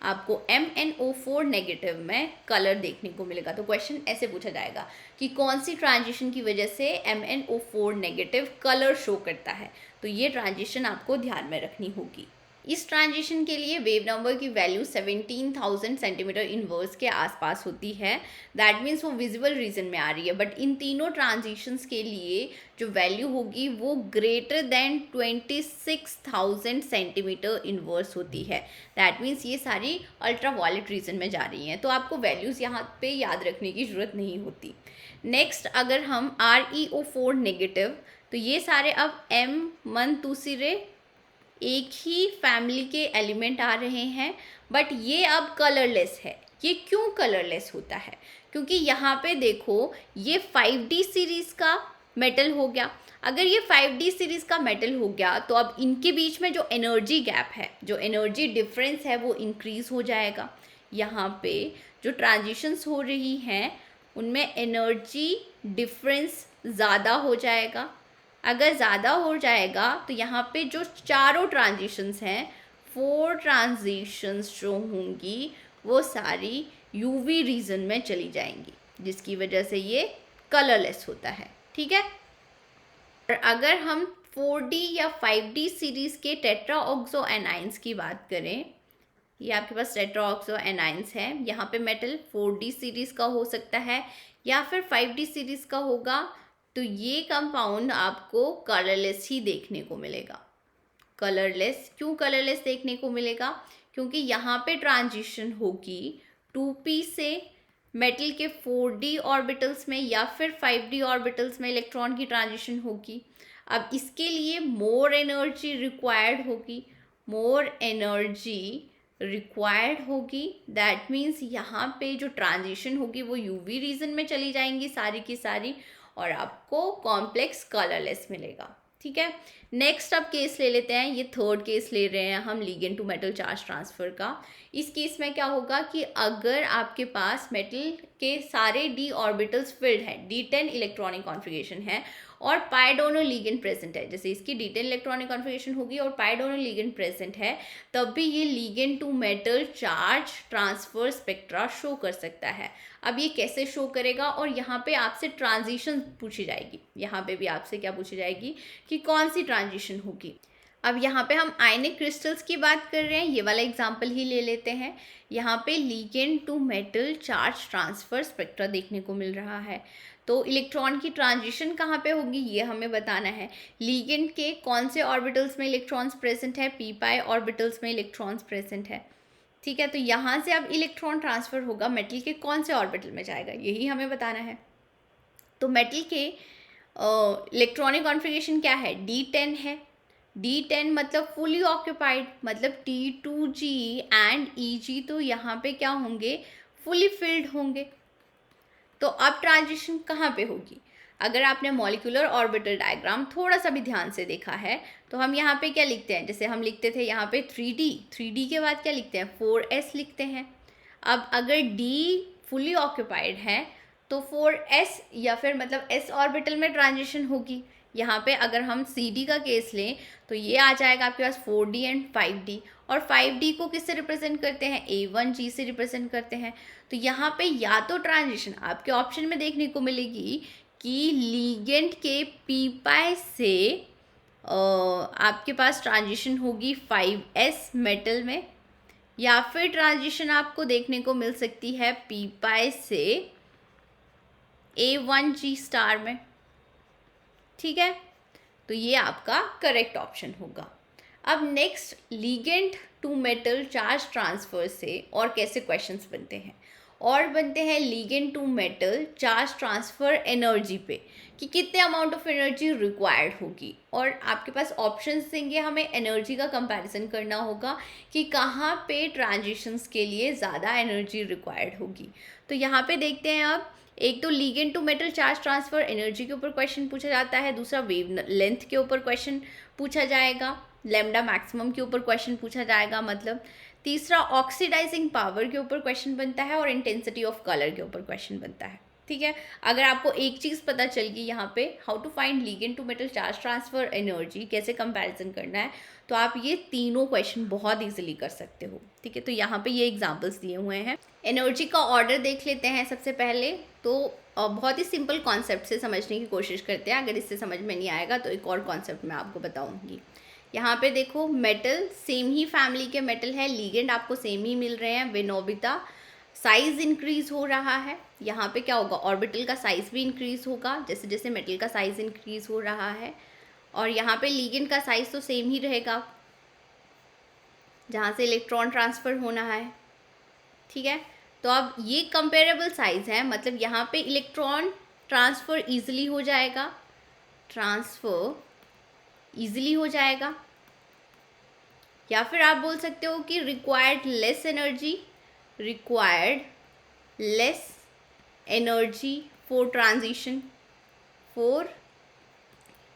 आपको MnO4 नेगेटिव में कलर देखने को मिलेगा। तो क्वेश्चन ऐसे पूछा जाएगा कि कौन सी ट्रांजिशन की वजह से MnO4 नेगेटिव कलर शो करता है। तो ये ट्रांजिशन आपको ध्यान में रखनी होगी। इस ट्रांजिशन के लिए वेव नंबर की वैल्यू 17,000 सेंटीमीटर इनवर्स के आसपास होती है। दैट मीन्स वो विजिबल रीजन में आ रही है। बट इन तीनों ट्रांजिशंस के लिए जो वैल्यू होगी वो ग्रेटर देन 26,000 सेंटीमीटर इनवर्स होती है। दैट मीन्स ये सारी अल्ट्रा वायलेट रीजन में जा रही हैं। तो आपको वैल्यूज़ यहाँ पे याद रखने की ज़रूरत नहीं होती। नेक्स्ट अगर हम ReO4 नेगेटिव, तो ये सारे अब M123 एक ही फैमिली के एलिमेंट आ रहे हैं, बट ये अब कलरलेस है। ये क्यों कलरलेस होता है, क्योंकि यहाँ पे देखो ये 5D सीरीज़ का मेटल हो गया। अगर ये 5D सीरीज़ का मेटल हो गया तो अब इनके बीच में जो एनर्जी गैप है, जो एनर्जी डिफरेंस है वो इंक्रीज़ हो जाएगा। यहाँ पे जो ट्रांजिशंस हो रही हैं उनमें एनर्जी डिफरेंस ज़्यादा हो जाएगा। अगर ज़्यादा हो जाएगा तो यहाँ पे जो चारों ट्रांजिशंस हैं, 4 ट्रांजिशंस जो होंगी वो सारी यूवी रीजन में चली जाएंगी, जिसकी वजह से ये कलरलेस होता है, ठीक है। और अगर हम 4D या 5D सीरीज़ के टेट्राऑक्सो एनाइंस की बात करें, ये आपके पास टेट्राऑक्सो एनाइंस है। यहाँ पे मेटल 4D सीरीज़ का हो सकता है या फिर 5D सीरीज़ का होगा। तो ये कंपाउंड आपको कलरलेस ही देखने को मिलेगा। कलरलेस क्यों कलरलेस देखने को मिलेगा, क्योंकि यहाँ पे ट्रांजिशन होगी 2p से मेटल के 4D ऑर्बिटल्स में या फिर 5D ऑर्बिटल्स में इलेक्ट्रॉन की ट्रांजिशन होगी। अब इसके लिए मोर एनर्जी रिक्वायर्ड होगी, मोर एनर्जी रिक्वायर्ड होगी। दैट मीन्स यहाँ पे जो ट्रांजिशन होगी वो यूवी रीजन में चली जाएंगी सारी की सारी, और आपको कॉम्प्लेक्स कलरलेस मिलेगा, ठीक है। नेक्स्ट अब केस ले लेते हैं, ये थर्ड केस ले रहे हैं हम ligand to metal charge transfer का। इस केस में क्या होगा कि अगर आपके पास मेटल के सारे D ऑर्बिटल्स फिल्ड हैं, D10 इलेक्ट्रॉनिक कॉन्फ़िगरेशन है, और पाई डोनो लिगेंड प्रेजेंट है, जैसे इसकी डिटेल इलेक्ट्रॉनिक कॉन्फ़िगरेशन होगी और पाई डोनो लिगेंड प्रेजेंट है, तब भी ये ligand to metal charge transfer spectra show कर सकता है। अब ये कैसे शो करेगा, और यहाँ पे आपसे ट्रांजिशन पूछी जाएगी, यहाँ पे भी आपसे क्या पूछी जाएगी कि कौन सी ट्रांजिशन होगी। अब यहाँ पे हम आयनिक क्रिस्टल्स की बात कर रहे हैं, ये वाला एग्जांपल ही ले लेते हैं। यहाँ पे ligand to metal charge transfer spectra देखने को मिल रहा है, तो इलेक्ट्रॉन की ट्रांजिशन कहाँ पे होगी ये हमें बताना है। लिगेंड के कौन से ऑर्बिटल्स में इलेक्ट्रॉन्स प्रेजेंट है, पी पाई ऑर्बिटल्स में इलेक्ट्रॉन्स प्रेजेंट है, ठीक है। तो यहाँ से अब इलेक्ट्रॉन ट्रांसफर होगा, मेटल के कौन से ऑर्बिटल में जाएगा यही हमें बताना है। तो मेटल के इलेक्ट्रॉनिक कॉन्फ़िगरेशन क्या है, D10 है। D10 मतलब फुली ऑक्यूपाइड, मतलब T2G एंड EG तो यहाँ पे क्या होंगे, फुली फिल्ड होंगे। तो अब ट्रांजिशन कहाँ पे होगी, अगर आपने मॉलिक्यूलर ऑर्बिटल डायग्राम थोड़ा सा भी ध्यान से देखा है तो हम यहाँ पे क्या लिखते हैं, जैसे हम लिखते थे यहाँ पे 3D के बाद क्या लिखते हैं, 4s लिखते हैं। अब अगर D फुली ऑक्यूपाइड है तो 4s या फिर मतलब s ऑर्बिटल में ट्रांजिशन होगी। यहाँ पे अगर हम CD का केस लें तो ये आ जाएगा आपके पास 4D एंड 5D, और 5D को किससे रिप्रेजेंट करते हैं, A1G से रिप्रेजेंट करते हैं। तो यहाँ पे या तो ट्रांजिशन आपके ऑप्शन में देखने को मिलेगी कि लिगेंड के पी पाई से आपके पास ट्रांजिशन होगी 5s मेटल में, या फिर ट्रांजिशन आपको देखने को मिल सकती है पी पाई से A1G स्टार में, ठीक है। तो ये आपका करेक्ट ऑप्शन होगा। अब next, ligand to metal charge transfer से और कैसे क्वेश्चंस बनते हैं, और बनते हैं ligand to metal charge transfer energy पे, कि कितने अमाउंट ऑफ एनर्जी रिक्वायर्ड होगी, और आपके पास ऑप्शंस देंगे, हमें एनर्जी का कंपैरिजन करना होगा कि कहाँ पे ट्रांजिशंस के लिए ज़्यादा एनर्जी रिक्वायर्ड होगी। तो यहाँ पे देखते हैं अब, एक तो ligand to metal charge transfer energy के ऊपर क्वेश्चन पूछा जाता है, दूसरा वेव लेंथ के ऊपर क्वेश्चन पूछा जाएगा, लैम्डा मैक्सिमम के ऊपर क्वेश्चन पूछा जाएगा मतलब, तीसरा ऑक्सीडाइजिंग पावर के ऊपर क्वेश्चन बनता है, और इंटेंसिटी ऑफ कलर के ऊपर क्वेश्चन बनता है, ठीक है। अगर आपको एक चीज़ पता चल गई यहाँ पे, how to find ligand to metal charge transfer energy, कैसे कंपैरिजन करना है, तो आप ये तीनों क्वेश्चन बहुत इजीली कर सकते हो, ठीक है। तो यहाँ पे ये एग्जांपल्स दिए हुए हैं। एनर्जी का ऑर्डर देख लेते हैं सबसे पहले, तो बहुत ही सिंपल कॉन्सेप्ट से समझने की कोशिश करते हैं, अगर इससे समझ में नहीं आएगा तो एक और कॉन्सेप्ट मैं आपको बताऊँगी। यहाँ पे देखो, मेटल सेम ही फैमिली के मेटल है, लिगेंड आपको सेम ही मिल रहे हैं, विनोबिता साइज इंक्रीज हो रहा है। यहाँ पे क्या होगा, ऑर्बिटल का साइज भी इंक्रीज होगा जैसे जैसे मेटल का साइज इंक्रीज हो रहा है, और यहाँ पे लिगेंड का साइज तो सेम ही रहेगा जहाँ से इलेक्ट्रॉन ट्रांसफ़र होना है, ठीक है। तो अब ये कंपेरेबल साइज है, मतलब यहाँ पे इलेक्ट्रॉन ट्रांसफ़र ईजिली हो जाएगा, हो जाएगा, या फिर आप बोल सकते हो कि required less energy for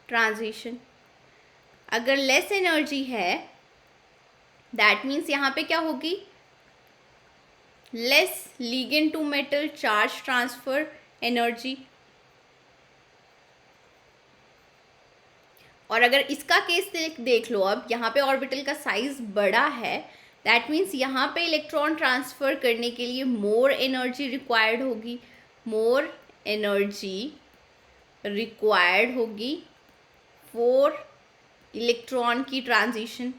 transition. अगर लेस एनर्जी है दैट मीन्स यहाँ पे क्या होगी, less ligand to metal charge transfer energy. और अगर इसका केस देख लो, अब यहाँ पे ऑर्बिटल का साइज बड़ा है, दैट मीन्स यहाँ पे इलेक्ट्रॉन ट्रांसफ़र करने के लिए मोर एनर्जी रिक्वायर्ड होगी, फॉर इलेक्ट्रॉन की ट्रांजिशन।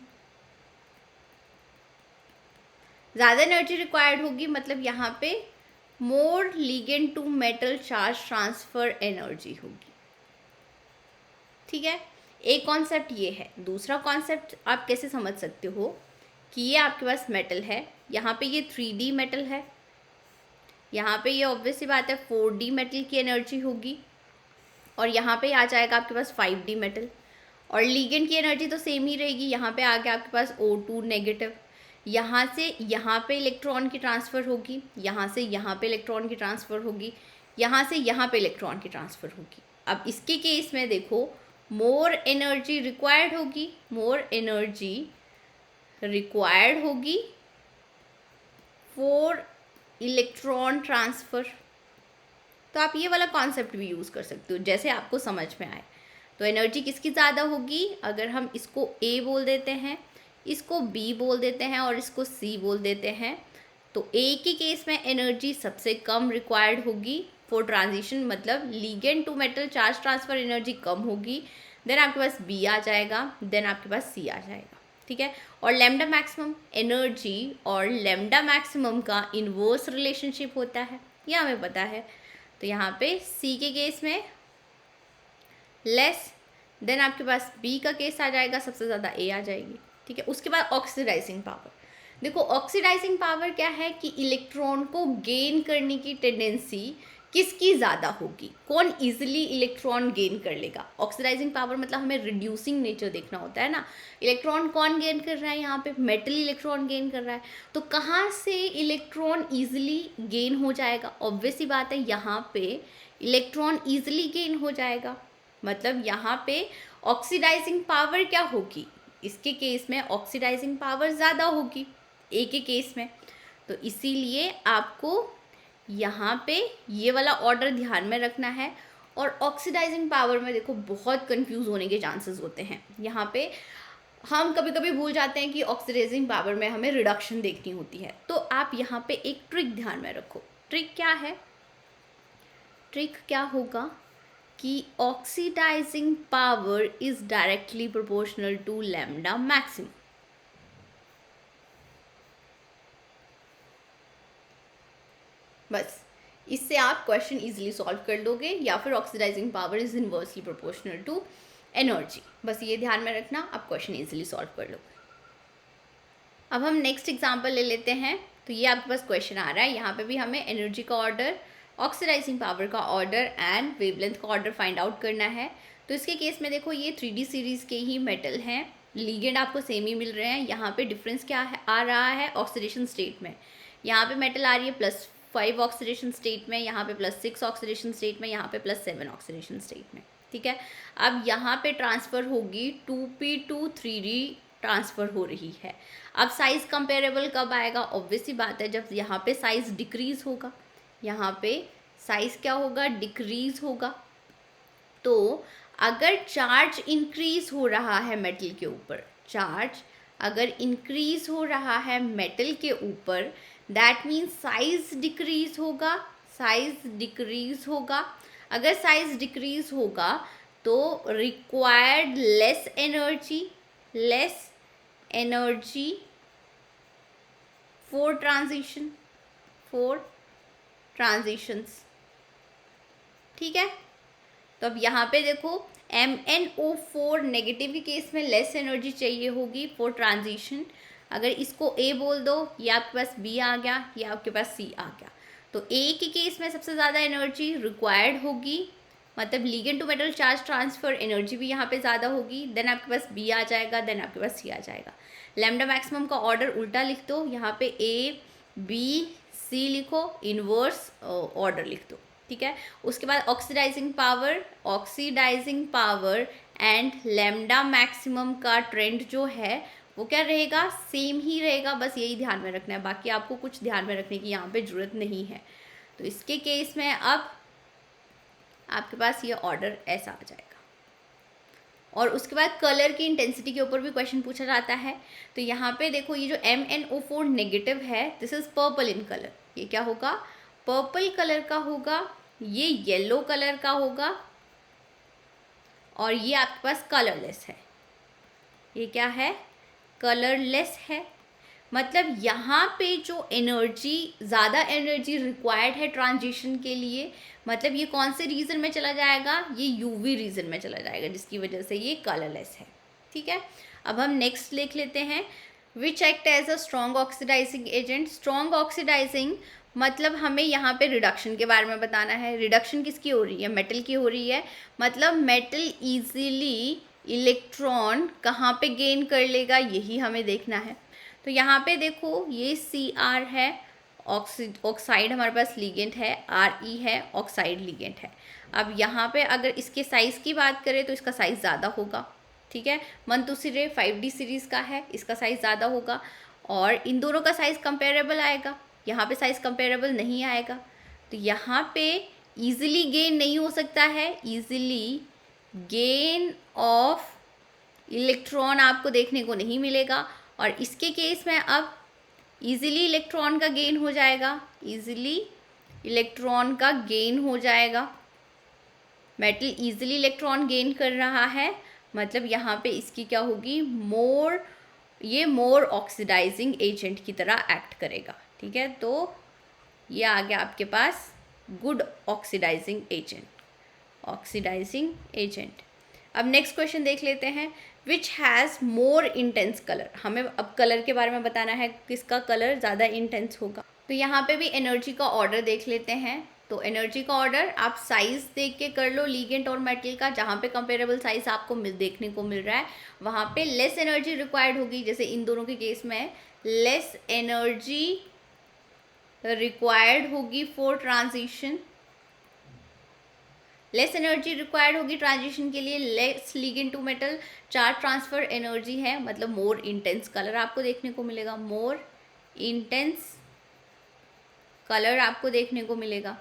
ज़्यादा एनर्जी रिक्वायर्ड होगी, मतलब यहाँ पे more ligand to metal charge transfer energy होगी, ठीक है। एक कॉन्सेप्ट ये है। दूसरा कॉन्सेप्ट आप कैसे समझ सकते हो कि ये आपके पास मेटल है, यहाँ पे ये 3D मेटल है, यहाँ पे ये ऑब्वियस सी बात है 4D मेटल की एनर्जी होगी, और यहाँ पे आ जाएगा आपके पास 5D मेटल, और लिगेंड की एनर्जी तो सेम ही रहेगी। यहाँ पे आ गया आपके पास O2 नेगेटिव, यहाँ से यहाँ पे इलेक्ट्रॉन की ट्रांसफ़र होगी, यहाँ से यहाँ पे इलेक्ट्रॉन की ट्रांसफ़र होगी, यहाँ से यहाँ पे इलेक्ट्रॉन की ट्रांसफ़र होगी। अब इसके केस में देखो, मोर एनर्जी रिक्वायर्ड होगी फॉर इलेक्ट्रॉन ट्रांसफ़र। तो आप ये वाला कॉन्सेप्ट भी यूज़ कर सकते हो जैसे आपको समझ में आए। तो एनर्जी किसकी ज़्यादा होगी? अगर हम इसको ए बोल देते हैं, इसको बी बोल देते हैं और इसको सी बोल देते हैं, तो ए के केस में एनर्जी सबसे कम रिक्वायर्ड होगी फॉर ट्रांजिशन, मतलब ligand to metal charge transfer energy कम होगी। देन आपके पास बी आ जाएगा, देन आपके पास सी आ जाएगा, ठीक है। और लैम्डा मैक्सिमम एनर्जी और लैम्डा मैक्सिमम का इन्वर्स रिलेशनशिप होता है, ये हमें पता है। तो यहाँ पे सी के केस में लेस, देन आपके पास बी का केस आ जाएगा, सबसे ज़्यादा ए आ जाएगी, ठीक है। उसके बाद ऑक्सीडाइजिंग पावर। देखो ऑक्सीडाइजिंग पावर क्या है कि इलेक्ट्रॉन को गेन करने की टेंडेंसी किसकी ज़्यादा होगी, कौन इजीली इलेक्ट्रॉन गेन कर लेगा। ऑक्सीडाइजिंग पावर मतलब हमें रिड्यूसिंग नेचर देखना होता है ना। इलेक्ट्रॉन कौन गेन कर रहा है, यहाँ पे मेटल इलेक्ट्रॉन गेन कर रहा है, तो कहाँ से इलेक्ट्रॉन ईजिली गेन हो जाएगा? ऑब्वियस सी बात है, यहाँ पे इलेक्ट्रॉन ईजिली गेन हो जाएगा, मतलब यहाँ पे ऑक्सीडाइजिंग पावर क्या होगी, इसके केस में ऑक्सीडाइजिंग पावर ज़्यादा होगी ए के केस में। तो इसीलिए आपको यहाँ पे ये वाला ऑर्डर ध्यान में रखना है। और ऑक्सीडाइजिंग पावर में देखो बहुत कंफ्यूज होने के चांसेस होते हैं। यहाँ पे हम कभी कभी भूल जाते हैं कि ऑक्सीडाइजिंग पावर में हमें रिडक्शन देखनी होती है, तो आप यहाँ पे एक ट्रिक ध्यान में रखो। ट्रिक क्या है? ट्रिक क्या होगा कि oxidising power is directly proportional to lambda maximum. बस इससे आप क्वेश्चन इजीली सॉल्व कर लोगे, या फिर oxidising power is inversely proportional to energy. बस ये ध्यान में रखना, आप क्वेश्चन इजीली सॉल्व कर लोगे। अब हम नेक्स्ट एग्जांपल ले लेते हैं। तो ये आपके पास क्वेश्चन आ रहा है, यहाँ पे भी हमें एनर्जी का ऑर्डर, ऑक्सीडाइजिंग पावर का ऑर्डर एंड वेवलेंथ का ऑर्डर फाइंड आउट करना है। तो इसके केस में देखो ये 3D सीरीज़ के ही मेटल हैं, लीगेंड आपको सेम ही मिल रहे हैं। यहाँ पे डिफरेंस क्या है आ रहा है ऑक्सीडेशन स्टेट में। यहाँ पे मेटल आ रही है +5 ऑक्सीडेशन स्टेट में, यहाँ पे +6 ऑक्सीडेशन स्टेट में, यहाँ पे +7 ऑक्सीडेशन स्टेट में, ठीक है। अब यहाँ पे ट्रांसफ़र होगी 2p to 3d ट्रांसफ़र हो रही है। अब साइज़ कंपेरेबल कब आएगा? ऑब्वियस सी बात है, जब यहाँ पे साइज़ डिक्रीज़ होगा, यहाँ पे साइज़ क्या होगा? डिक्रीज़ होगा। तो अगर चार्ज इंक्रीज़ हो रहा है मेटल के ऊपर, चार्ज अगर इंक्रीज़ हो रहा है मेटल के ऊपर, दैट मीन्स साइज़ डिक्रीज़ होगा, साइज़ डिक्रीज़ होगा। अगर साइज़ डिक्रीज़ होगा तो required less energy for transitions, ठीक है। तो अब यहाँ पे देखो MnO4 नेगेटिव के केस में लेस एनर्जी चाहिए होगी फॉर ट्रांजिशन। अगर इसको A बोल दो, ये आपके पास B आ गया, ये आपके पास C आ गया। तो A के केस में सबसे ज़्यादा एनर्जी रिक्वायर्ड होगी, मतलब ligand to metal charge transfer energy भी यहाँ पे ज़्यादा होगी। देन आपके पास B आ जाएगा, देन आपके पास C आ जाएगा। लैम्डा मैक्सिमम का ऑर्डर उल्टा लिख दो, यहाँ पे A B C लिखो, इनवर्स ऑर्डर लिख दो, ठीक है। उसके बाद oxidising power and lambda maximum का ट्रेंड जो है वो क्या रहेगा? सेम ही रहेगा। बस यही ध्यान में रखना है, बाकी आपको कुछ ध्यान में रखने की यहाँ पे ज़रूरत नहीं है। तो इसके केस में अब आपके पास ये ऑर्डर ऐसा आ जाएगा। और उसके बाद कलर की इंटेंसिटी के ऊपर भी क्वेश्चन पूछा जाता है। तो यहाँ पे देखो ये जो MnO4 नेगेटिव है, this is purple in colour. ये क्या होगा? पर्पल कलर का होगा, ये येलो कलर का होगा, और ये आपके पास कलरलेस है। ये क्या है? कलरलेस है। मतलब यहाँ पे जो एनर्जी, ज़्यादा एनर्जी रिक्वायर्ड है ट्रांजिशन के लिए, मतलब ये कौन से रीजन में चला जाएगा? ये यूवी रीजन में चला जाएगा, जिसकी वजह से ये कलरलेस है, ठीक है। अब हम नेक्स्ट लिख लेते हैं, which act as a strong oxidising agent. Strong oxidising मतलब हमें यहाँ पे रिडक्शन के बारे में बताना है। रिडक्शन किसकी हो रही है? मेटल की हो रही है। मतलब मेटल इजीली इलेक्ट्रॉन कहाँ पे गेन कर लेगा, यही हमें देखना है। तो यहाँ पे देखो ये Cr है, ऑक्साइड हमारे पास लिगेंड है, Re है, ऑक्साइड लिगेंड है। अब यहाँ पे अगर इसके साइज़ की बात करें तो इसका साइज़ ज़्यादा होगा, ठीक है। मंतुसिरे 5D सीरीज़ का है, इसका साइज़ ज़्यादा होगा। और इन दोनों का साइज़ कंपेरेबल आएगा, यहाँ पे साइज़ कंपेरेबल नहीं आएगा। तो यहाँ पे ईजिली गेन नहीं हो सकता है, ईजिली गेन ऑफ इलेक्ट्रॉन आपको देखने को नहीं मिलेगा। और इसके केस में अब इजीली इलेक्ट्रॉन का गेन हो जाएगा, इजीली इलेक्ट्रॉन का गेन हो जाएगा। मेटल इजीली इलेक्ट्रॉन गेन कर रहा है, मतलब यहाँ पे इसकी क्या होगी, मोर, ये मोर ऑक्सीडाइजिंग एजेंट की तरह एक्ट करेगा। ठीक है, तो ये आ गया आपके पास good oxidising agent, oxidising agent. अब नेक्स्ट क्वेश्चन देख लेते हैं, which has more intense colour. हमें अब कलर के बारे में बताना है, किसका कलर ज़्यादा इंटेंस होगा। तो यहाँ पे भी एनर्जी का ऑर्डर देख लेते हैं। तो एनर्जी का ऑर्डर आप साइज देख के कर लो लिगेंड और मेटल का, जहाँ पे कंपेरेबल साइज आपको देखने को मिल रहा है वहाँ पे लेस एनर्जी रिक्वायर्ड होगी। जैसे इन दोनों के केस में लेस एनर्जी रिक्वायर्ड होगी for transition, less energy required होगी ट्रांजिशन के लिए, less ligand to metal charge transfer energy है, मतलब मोर इंटेंस कलर आपको देखने को मिलेगा, मोर इंटेंस कलर आपको देखने को मिलेगा।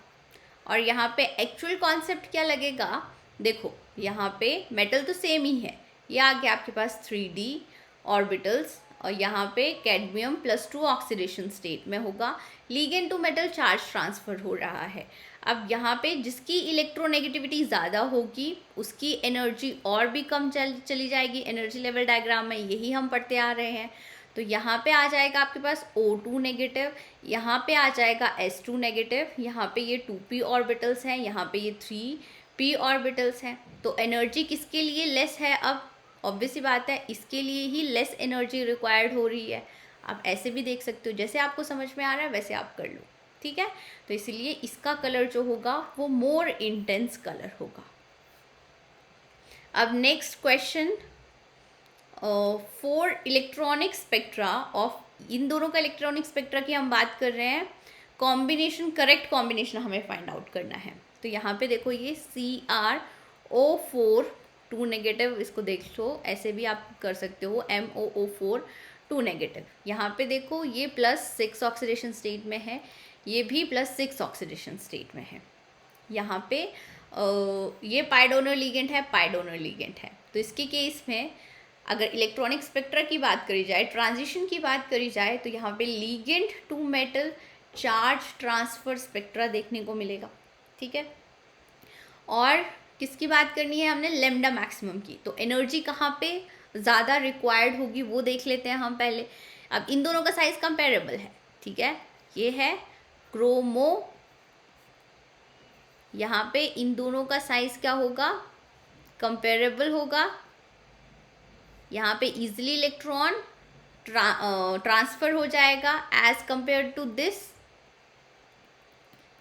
और यहाँ पे एक्चुअल कॉन्सेप्ट क्या लगेगा, देखो यहाँ पे मेटल तो सेम ही है, ये आ गया आपके पास 3D ऑर्बिटल्स, और यहाँ पे कैडमियम +2 ऑक्सीडेशन स्टेट में होगा, ligand to metal charge transfer हो रहा है। अब यहाँ पे जिसकी इलेक्ट्रोनेगेटिविटी ज़्यादा होगी उसकी एनर्जी और भी कम चली जाएगी। एनर्जी लेवल डायग्राम में यही हम पढ़ते आ रहे हैं। तो यहाँ पे आ जाएगा आपके पास O2 नेगेटिव, यहाँ पे आ जाएगा S2 नेगेटिव, यहाँ पे ये 2p ऑर्बिटल्स हैं, यहाँ पे ये 3p ऑर्बिटल्स हैं। तो एनर्जी किसके लिए लेस है, अब ऑब्वियस सी बात है इसके लिए ही लेस एनर्जी रिक्वायर्ड हो रही है। आप ऐसे भी देख सकते हो, जैसे आपको समझ में आ रहा है वैसे आप कर लो। ठीक है, तो इसलिए इसका कलर जो होगा वो मोर इंटेंस कलर होगा। अब next question, for electronic spectra of, इन दोनों का इलेक्ट्रॉनिक स्पेक्ट्रा की हम बात कर रहे हैं, कॉम्बिनेशन, करेक्ट कॉम्बिनेशन हमें फाइंड आउट करना है। तो यहाँ पे देखो ये CrO4 2 नेगेटिव, इसको देख लो, ऐसे भी आप कर सकते हो MOO4 2 नेगेटिव। यहाँ पे देखो ये +6 ऑक्सीडेशन स्टेट में है, ये भी +6 ऑक्सीडेशन स्टेट में है। यहाँ पे ये पाई डोनर लिगेंड है, पाई डोनर लिगेंड है। तो इसके केस में अगर इलेक्ट्रॉनिक स्पेक्ट्रा की बात करी जाए, ट्रांजिशन की बात करी जाए, तो यहाँ पे ligand to metal charge transfer spectra देखने को मिलेगा। ठीक है, और किसकी बात करनी है हमने, लैम्डा मैक्सिमम की। तो एनर्जी कहाँ पे ज़्यादा रिक्वायर्ड होगी वो देख लेते हैं हम पहले। अब इन दोनों का साइज कंपेरेबल है। ठीक है, ये है क्रोमो, यहाँ पे इन दोनों का साइज क्या होगा, कंपेरेबल होगा। यहाँ पे इजीली इलेक्ट्रॉन ट्रांसफर हो जाएगा एज कंपेयर टू दिस।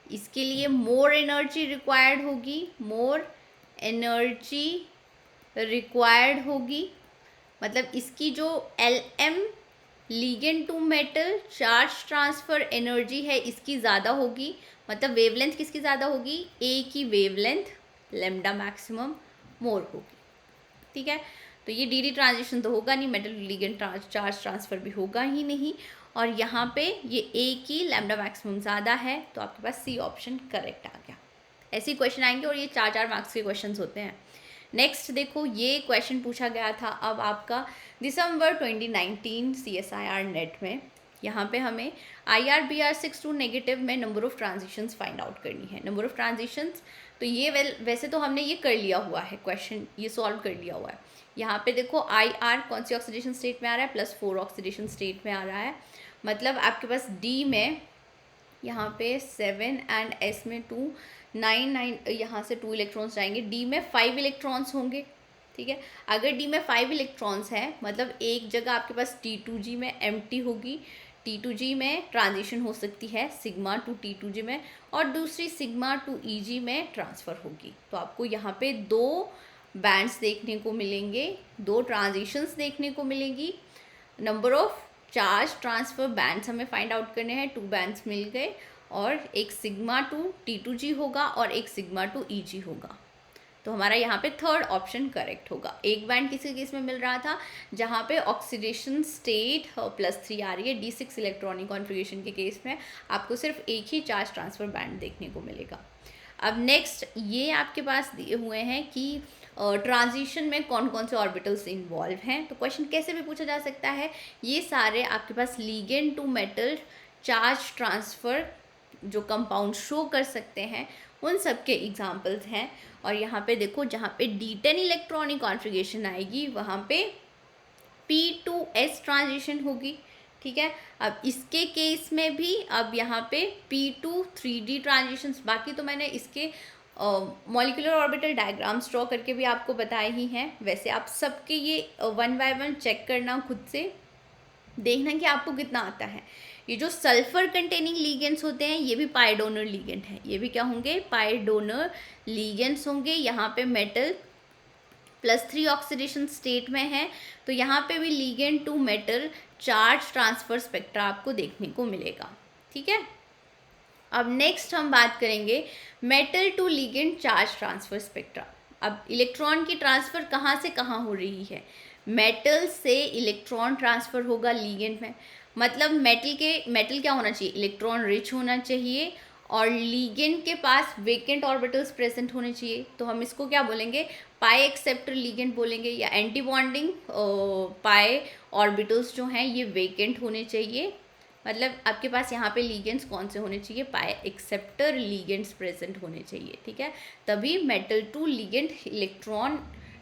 इसके लिए मोर एनर्जी रिक्वायर्ड होगी, मोर एनर्जी रिक्वायर्ड होगी, मतलब इसकी जो LM ligand to metal charge transfer energy है इसकी ज़्यादा होगी, मतलब वेवलेंथ किसकी ज़्यादा होगी, A की वेवलेंथ लैम्डा मैक्सिमम मोर होगी। ठीक है, तो ये DD ट्रांजिशन तो होगा नहीं, मेटल लिगेंड चार्ज ट्रांसफर भी होगा ही नहीं, और यहाँ पे ये A की लैम्डा मैक्सिमम ज़्यादा है, तो आपके पास C ऑप्शन करेक्ट आ गया। ऐसे ही क्वेश्चन आएंगे और ये 4-4 मार्क्स के क्वेश्चन होते हैं। नेक्स्ट देखो, ये क्वेश्चन पूछा गया था अब आपका दिसंबर 2019 CSIR नेट में। यहाँ पे हमें IRBR 6 नेगेटिव में number of transitions find out करनी है। नंबर ऑफ ट्रांजिशंस तो ये वैसे तो हमने ये कर लिया हुआ है, क्वेश्चन ये सॉल्व कर लिया हुआ है। यहाँ पे देखो IR कौन सी ऑक्सीडेशन स्टेट में आ रहा है, +4 ऑक्सीडेशन स्टेट में आ रहा है, मतलब आपके पास D में यहाँ पे 7 एंड S में 2, 9 यहाँ से 2 इलेक्ट्रॉन्स जाएंगे, D में 5 इलेक्ट्रॉन्स होंगे। ठीक है, अगर D में 5 इलेक्ट्रॉन्स हैं मतलब एक जगह आपके पास T2G में एम्प्टी होगी, T2G में ट्रांजिशन हो सकती है सिग्मा टू T2G में, और दूसरी सिग्मा टू EG में ट्रांसफ़र होगी। तो आपको यहाँ पे 2 बैंड्स देखने को मिलेंगे, 2 ट्रांजिशंस देखने को मिलेंगी। Number of charge transfer bands हमें फाइंड आउट करने हैं, 2 बैंड्स मिल गए, और एक सिग्मा टू T2G होगा और एक सिग्मा टू EG होगा। तो हमारा यहाँ पे थर्ड ऑप्शन करेक्ट होगा। एक बैंड किसी केस में मिल रहा था जहाँ पे ऑक्सीडेशन स्टेट +3 आ रही है, D6 इलेक्ट्रॉनिक कॉन्फ़िगरेशन के केस में आपको सिर्फ एक ही चार्ज ट्रांसफ़र बैंड देखने को मिलेगा। अब नेक्स्ट ये आपके पास दिए हुए हैं कि ट्रांजिशन में कौन कौन से ऑर्बिटल्स इन्वॉल्व हैं। तो क्वेश्चन कैसे भी पूछा जा सकता है। ये सारे आपके पास ligand to metal charge transfer जो कंपाउंड शो कर सकते हैं उन सब के एग्जांपल्स हैं। और यहाँ पे देखो, जहाँ पे D10 इलेक्ट्रॉनिक कॉन्फ़िगरेशन आएगी वहाँ पे P2S ट्रांजिशन होगी, ठीक है। अब इसके केस में भी अब यहाँ पे P2 3D ट्रांजिशंस, बाकी तो मैंने इसके मॉलिक्यूलर ऑर्बिटल डायग्राम्स ड्रॉ करके भी आपको बताए ही हैं। वैसे आप सबके ये 1 बाय 1 चेक करना, खुद से देखना कि आपको कितना आता है। ये जो सल्फर कंटेनिंग लीगेंड्स होते हैं ये भी पाई डोनर लीगेंड है, ये भी क्या होंगे, पाई डोनर लीगेंड्स होंगे। यहाँ पे मेटल +3 ऑक्सीडेशन स्टेट में है, तो यहाँ पे भी ligand to metal charge transfer spectra आपको देखने को मिलेगा, ठीक है। अब नेक्स्ट हम बात करेंगे metal to ligand charge transfer spectra. अब इलेक्ट्रॉन की ट्रांसफ़र कहाँ से कहाँ हो रही है, मेटल से इलेक्ट्रॉन ट्रांसफ़र होगा लीगेंड में। मतलब मेटल क्या होना चाहिए, इलेक्ट्रॉन रिच होना चाहिए और लीगेंड के पास वेकेंट ऑर्बिटल्स प्रेजेंट होने चाहिए। तो हम इसको क्या बोलेंगे, पाई एक्सेप्टर लीगेंड बोलेंगे, या एंटी बॉन्डिंग पाई ऑर्बिटल्स जो हैं ये वेकेंट होने चाहिए। मतलब आपके पास यहाँ पे लीगेंड्स कौन से होने चाहिए, पाई एक्सेप्टर लीगेंड्स प्रेजेंट होने चाहिए, ठीक है। तभी metal to ligand electron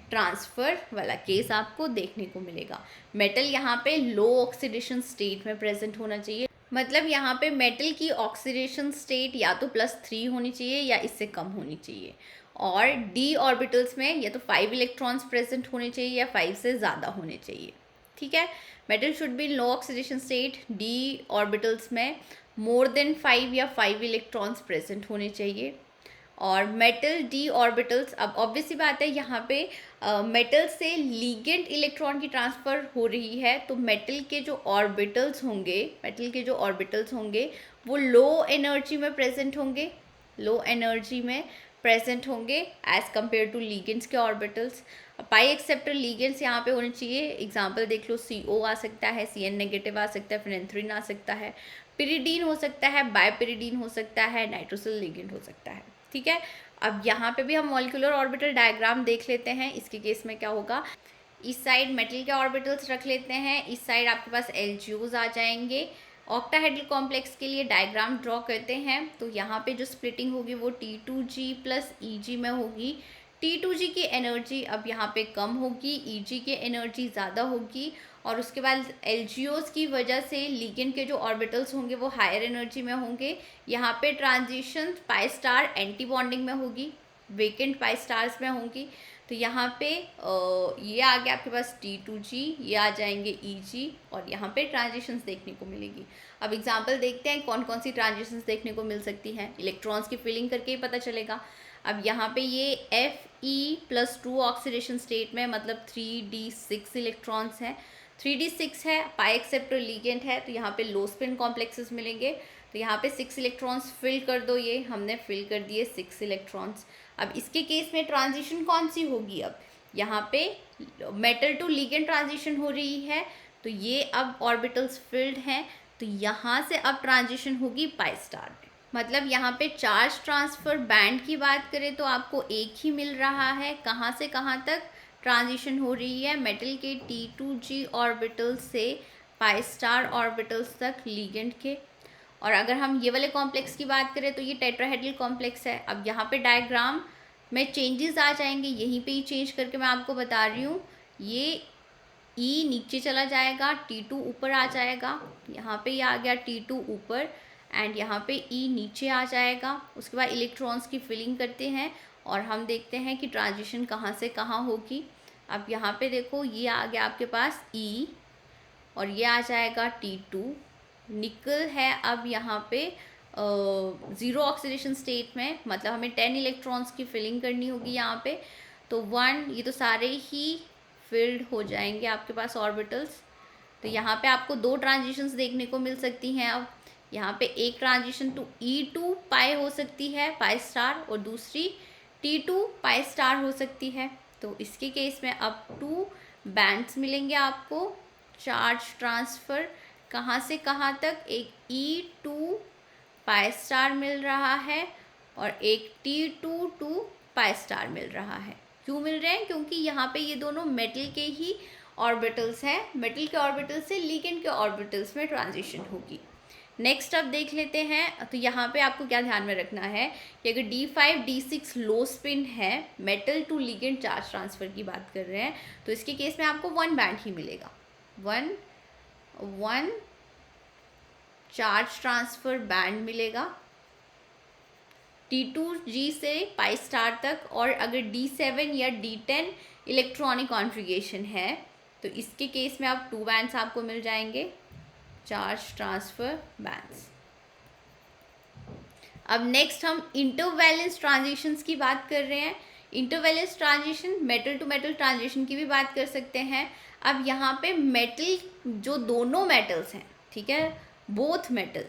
transfer वाला केस आपको देखने को मिलेगा। मेटल यहाँ पे लो ऑक्सीडेशन स्टेट में प्रेजेंट होना चाहिए। मतलब यहाँ पे मेटल की ऑक्सीडेशन स्टेट या तो +3 होनी चाहिए या इससे कम होनी चाहिए। और डी ऑर्बिटल्स में या तो 5 इलेक्ट्रॉन्स प्रेजेंट होने चाहिए या 5 से ज़्यादा होने चाहिए, ठीक है। Metal should be low oxidation state, D orbitals में मोर देन 5 या 5 इलेक्ट्रॉन्स प्रेजेंट होने चाहिए। और मेटल डी ऑर्बिटल्स, अब ऑब्वियस सी बात है यहाँ पे मेटल से लीगेंड इलेक्ट्रॉन की ट्रांसफ़र हो रही है, तो मेटल के जो ऑर्बिटल्स होंगे वो लो एनर्जी में प्रेजेंट होंगे, एज कम्पेयर टू लीगेंड्स के ऑर्बिटल्स। पाई एक्सेप्टर लीगेंड्स यहाँ पे होने चाहिए, एग्जांपल देख लो, CO आ सकता है, CN नेगेटिव आ सकता है, फिनेंथ्रीन आ सकता है, पिरिडीन हो सकता है, बायपिरिडीन हो सकता है, नाइट्रोसिल लीगेंड हो सकता है, ठीक है। अब यहाँ पे भी हम मॉलिक्यूलर ऑर्बिटल डायग्राम देख लेते हैं। इसके केस में क्या होगा, इस साइड मेटल के ऑर्बिटल्स रख लेते हैं, इस साइड आपके पास LGOs आ जाएंगे। ऑक्टाहेड्रल कॉम्प्लेक्स के लिए डायग्राम ड्रॉ करते हैं, तो यहाँ पे जो स्प्लिटिंग होगी वो T2G + EG में होगी। T2G की एनर्जी अब यहाँ पे कम होगी, EG की एनर्जी ज़्यादा होगी। और उसके बाद LGOs की वजह से लिगेंड के जो ऑर्बिटल्स होंगे वो हायर एनर्जी में होंगे। यहाँ पे transition pi star anti bonding में होगी, वेकेंट पाई स्टार्स में होंगी। तो यहाँ पे ये आ गया आपके पास T2G, ये आ जाएंगे EG, और यहाँ पे ट्रांजिशंस देखने को मिलेगी। अब एग्जांपल देखते हैं कौन कौन सी ट्रांजिशंस देखने को मिल सकती हैं। इलेक्ट्रॉन्स की फिलिंग करके ही पता चलेगा। अब यहाँ पे ये Fe+2 ऑक्सीडेशन स्टेट में, मतलब 3d6 इलेक्ट्रॉन्स हैं, 3d6 है, पाई एक्सेप्टर लीगेंड है, तो यहाँ पे लो स्पिन कॉम्प्लेक्सेस मिलेंगे। तो यहाँ पे 6 इलेक्ट्रॉन्स फिल कर दो, ये हमने फिल कर दिए 6 इलेक्ट्रॉन्स। अब इसके केस में ट्रांजिशन कौन सी होगी, अब यहाँ पे मेटल टू लीगेंड ट्रांजिशन हो रही है, तो ये अब ऑर्बिटल्स फिल्ड हैं, तो यहाँ से अब ट्रांजिशन होगी पाई स्टार में। मतलब यहाँ पे चार्ज ट्रांसफ़र बैंड की बात करें तो आपको एक ही मिल रहा है, कहाँ से कहाँ तक ट्रांजिशन हो रही है, मेटल के T2G ऑर्बिटल से पाई स्टार ऑर्बिटल्स तक लीगेंड के। और अगर हम ये वाले कॉम्प्लेक्स की बात करें तो ये टेट्राहेड्रल कॉम्प्लेक्स है। अब यहाँ पे डायग्राम में चेंजेस आ जाएंगे, यहीं पे ही चेंज करके मैं आपको बता रही हूँ। ये E नीचे चला जाएगा, T2 ऊपर आ जाएगा, यहाँ पे ये आ गया T2 ऊपर, एंड यहाँ पे E नीचे आ जाएगा। उसके बाद इलेक्ट्रॉन्स की फिलिंग करते हैं और हम देखते हैं कि ट्रांजिशन कहाँ से कहाँ होगी। अब यहाँ पे देखो, ये आ गया आपके पास E, और ये आ जाएगा T2। निकल है अब यहाँ पे 0 ऑक्सीडेशन स्टेट में, मतलब हमें 10 इलेक्ट्रॉन्स की फिलिंग करनी होगी यहाँ पे। तो 1, ये तो सारे ही फिल्ड हो जाएंगे आपके पास ऑर्बिटल्स। तो यहाँ पे आपको 2 ट्रांजिशंस देखने को मिल सकती हैं। अब यहाँ पे एक ट्रांजिशन टू E2 पाई हो सकती है, पाई स्टार, और दूसरी T2 पाई स्टार हो सकती है। तो इसके केस में अब 2 बैंड्स मिलेंगे आपको चार्ज ट्रांसफ़र, कहाँ से कहाँ तक, एक E2 पाई स्टार मिल रहा है और एक T2 टू पाई स्टार मिल रहा है। क्यों मिल रहे हैं? क्योंकि यहाँ पे ये दोनों मेटल के ही ऑर्बिटल्स हैं, मेटल के ऑर्बिटल से लिगेंड के ऑर्बिटल्स में ट्रांजिशन होगी। नेक्स्ट अब देख लेते हैं। तो यहाँ पे आपको क्या ध्यान में रखना है कि अगर D5 D6 लो स्पिन है, metal to ligand charge transfer की बात कर रहे हैं, तो इसके केस में आपको 1 बैंड ही मिलेगा, 1 चार्ज ट्रांसफर बैंड मिलेगा T2G से पाई स्टार तक। और अगर D7 या D10 इलेक्ट्रॉनिक कॉन्फ़िगरेशन है तो इसके केस में आप 2 बैंड्स आपको मिल जाएंगे, चार्ज ट्रांसफर बैंड्स। अब नेक्स्ट हम इंटरवैलेंस ट्रांजिशंस की बात कर रहे हैं। Intervalence transition metal to metal transition की भी बात कर सकते हैं। अब यहाँ पे मेटल, जो दोनों मेटल्स हैं, ठीक है, बोथ मेटल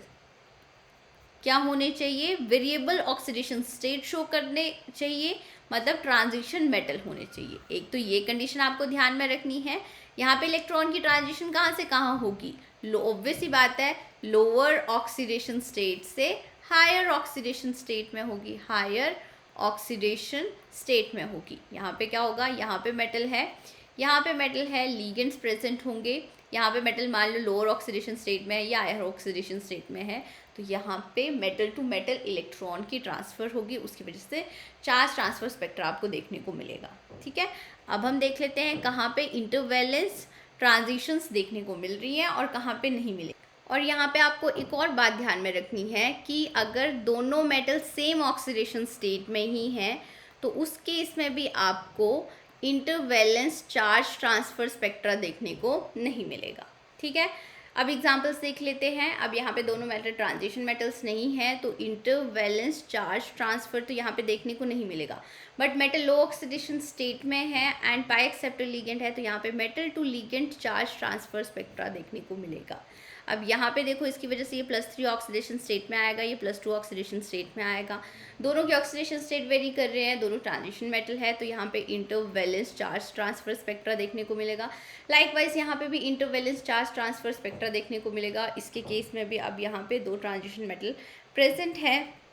क्या होने चाहिए? वेरिएबल ऑक्सीडेशन स्टेट शो करने चाहिए, मतलब ट्रांजिशन मेटल होने चाहिए। एक तो ये कंडीशन आपको ध्यान में रखनी है। यहाँ पे इलेक्ट्रॉन की ट्रांजिशन कहाँ से कहाँ होगी? ऑब्वियस ही बात है, लोअर ऑक्सीडेशन स्टेट से हायर ऑक्सीडेशन स्टेट में होगी, हायर ऑक्सीडेशन स्टेट में होगी। यहाँ पे क्या होगा? यहाँ पे मेटल है, यहाँ पे मेटल है, लिगेंड्स प्रेजेंट होंगे। यहाँ पे मेटल मान लो लोअर ऑक्सीडेशन स्टेट में है या हायर ऑक्सीडेशन स्टेट में है, तो यहाँ पे मेटल टू मेटल इलेक्ट्रॉन की ट्रांसफ़र होगी, उसकी वजह से चार्ज ट्रांसफ़र स्पेक्ट्रा आपको देखने को मिलेगा। ठीक है, अब हम देख लेते हैं कहाँ पे इंटरवैलेंस ट्रांजिशंस देखने को मिल रही हैं और कहाँ पे नहीं मिले। और यहाँ पे आपको एक और बात ध्यान में रखनी है कि अगर दोनों मेटल सेम ऑक्सीडेशन स्टेट में ही हैं तो उस केस में भी आपको इंटरवैलेंस चार्ज ट्रांसफ़र स्पेक्ट्रा देखने को नहीं मिलेगा। ठीक है, अब एग्जांपल्स देख लेते हैं। अब यहाँ पे दोनों मेटल ट्रांजिशन मेटल्स नहीं है तो इंटरवैलेंस चार्ज ट्रांसफ़र तो यहाँ पे देखने को नहीं मिलेगा। But metal low oxidation state में है एंड पाई एक्सेप्टर लिगेंड है तो यहाँ पे metal to ligand charge transfer spectra देखने को मिलेगा। अब यहाँ पे देखो, इसकी वजह से ये +3 ऑक्सीडेशन स्टेट में आएगा, ये +2 ऑक्सीडेशन स्टेट में आएगा। दोनों के ऑक्सीडेशन स्टेट वेरी कर रहे हैं, दोनों ट्रांजिशन मेटल है, तो यहाँ पे इंटरवैलेंस चार्ज ट्रांसफ़र स्पेक्ट्रा देखने को मिलेगा। लाइकवाइज यहाँ पे भी इंटरवैलेंस चार्ज ट्रांसफ़र स्पेक्ट्रा देखने को मिलेगा। इसके केस में भी अब यहाँ पे 2 ट्रांजिशन मेटल प्रेजेंट है,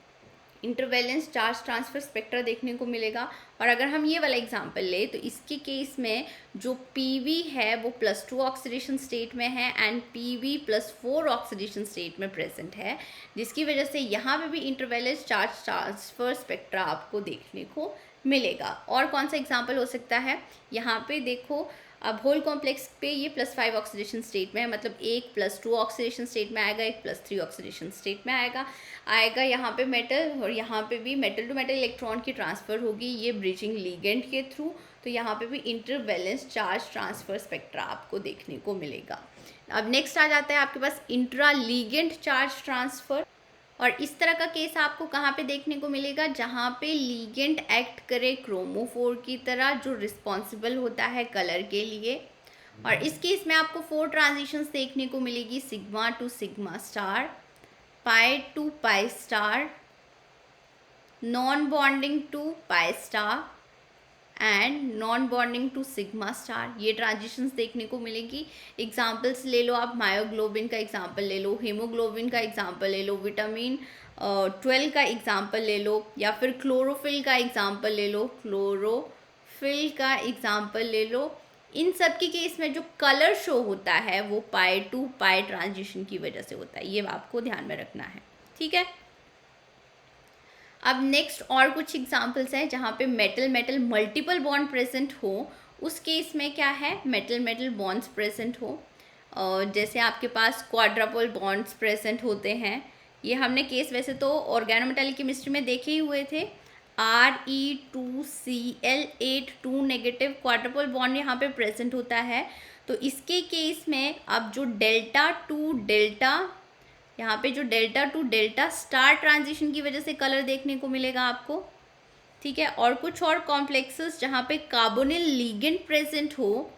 इंटरवैलेंस चार्ज ट्रांसफ़र स्पेक्ट्रा देखने को मिलेगा। और अगर हम ये वाला एग्जांपल ले तो इसके केस में जो PV है वो +2 ऑक्सीडेशन स्टेट में है एंड PV +4 ऑक्सीडेशन स्टेट में प्रेजेंट है, जिसकी वजह से यहाँ पे भी इंटरवैलेंस चार्ज ट्रांसफ़र स्पेक्ट्रा आपको देखने को मिलेगा। और कौन सा एग्जाम्पल हो सकता है? यहाँ पे देखो, अब होल कॉम्प्लेक्स पे ये +5 ऑक्सीडेशन स्टेट में है, मतलब एक +2 ऑक्सीडेशन स्टेट में आएगा, एक +3 ऑक्सीडेशन स्टेट में आएगा यहाँ पे मेटल, और यहाँ पे भी मेटल टू मेटल इलेक्ट्रॉन की ट्रांसफ़र होगी ये ब्रिजिंग लिगेंड के थ्रू, तो यहाँ पे भी इंटरवैलेंस चार्ज ट्रांसफ़र स्पेक्ट्रा आपको देखने को मिलेगा। अब नेक्स्ट आ जाता है आपके पास इंट्रा लिगेंड चार्ज ट्रांसफ़र। और इस तरह का केस आपको कहाँ पे देखने को मिलेगा? जहाँ पे लिगेंड एक्ट करे क्रोमोफोर की तरह, जो रिस्पॉन्सिबल होता है कलर के लिए। और इस केस में आपको 4 ट्रांजिशंस देखने को मिलेगी, sigma to sigma star, pi to pi star, non bonding to pi star and non bonding to sigma star. ये ट्रांजिशंस देखने को मिलेगी। एग्जाम्पल्स ले लो आप, मायोग्लोबिन का एग्जाम्पल ले लो, हीमोग्लोबिन का एग्जाम्पल ले लो, विटामिन 12 का एग्जाम्पल ले लो, या फिर क्लोरोफिल का एग्जाम्पल ले लो, क्लोरोफिल का एग्जाम्पल ले लो। इन सब के केस में जो कलर शो होता है वो पाई टू पाई ट्रांजिशन की वजह से होता है, ये आपको ध्यान में रखना है। ठीक है, अब नेक्स्ट और कुछ एग्जांपल्स हैं जहाँ पे metal metal multiple bond present हो। उस केस में क्या है? मेटल मेटल बॉन्ड्स प्रेजेंट हो, जैसे आपके पास क्वाड्रपल बॉन्ड्स प्रेजेंट होते हैं। ये हमने केस वैसे तो ऑर्गेनोमेटालिक केमिस्ट्री में देखे ही हुए थे। Re2Cl8 2 नेगेटिव क्वाड्रपल बॉन्ड यहाँ पे प्रेजेंट होता है। तो इसके केस में अब जो डेल्टा टू डेल्टा, यहाँ पे जो delta two delta star transition की वजह से कलर देखने को मिलेगा आपको। ठीक है, और कुछ और कॉम्प्लेक्सेस जहाँ पे कार्बोनिल लिगेंड प्रेजेंट हो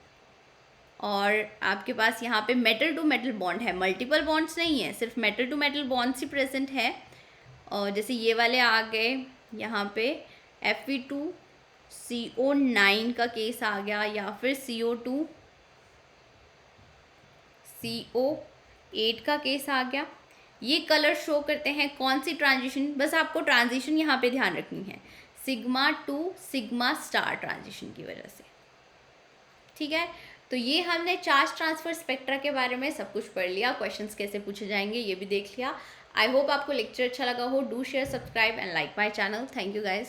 और आपके पास यहाँ पे मेटल टू मेटल बॉन्ड है, मल्टीपल बॉन्ड्स नहीं है, सिर्फ मेटल टू मेटल बॉन्ड्स ही प्रेजेंट है। और जैसे ये वाले आ गए, यहाँ पे Fe2CO9 का केस आ गया, या फिर CO2CO8 का केस आ गया। ये कलर शो करते हैं कौन सी ट्रांजिशन? बस आपको ट्रांजिशन यहाँ पे ध्यान रखनी है, sigma to sigma star transition की वजह से। ठीक है, तो ये हमने चार्ज ट्रांसफर स्पेक्ट्रा के बारे में सब कुछ पढ़ लिया, क्वेश्चंस कैसे पूछे जाएंगे ये भी देख लिया। आई होप आपको लेक्चर अच्छा लगा हो। Do share, subscribe and like my channel. Thank you guys.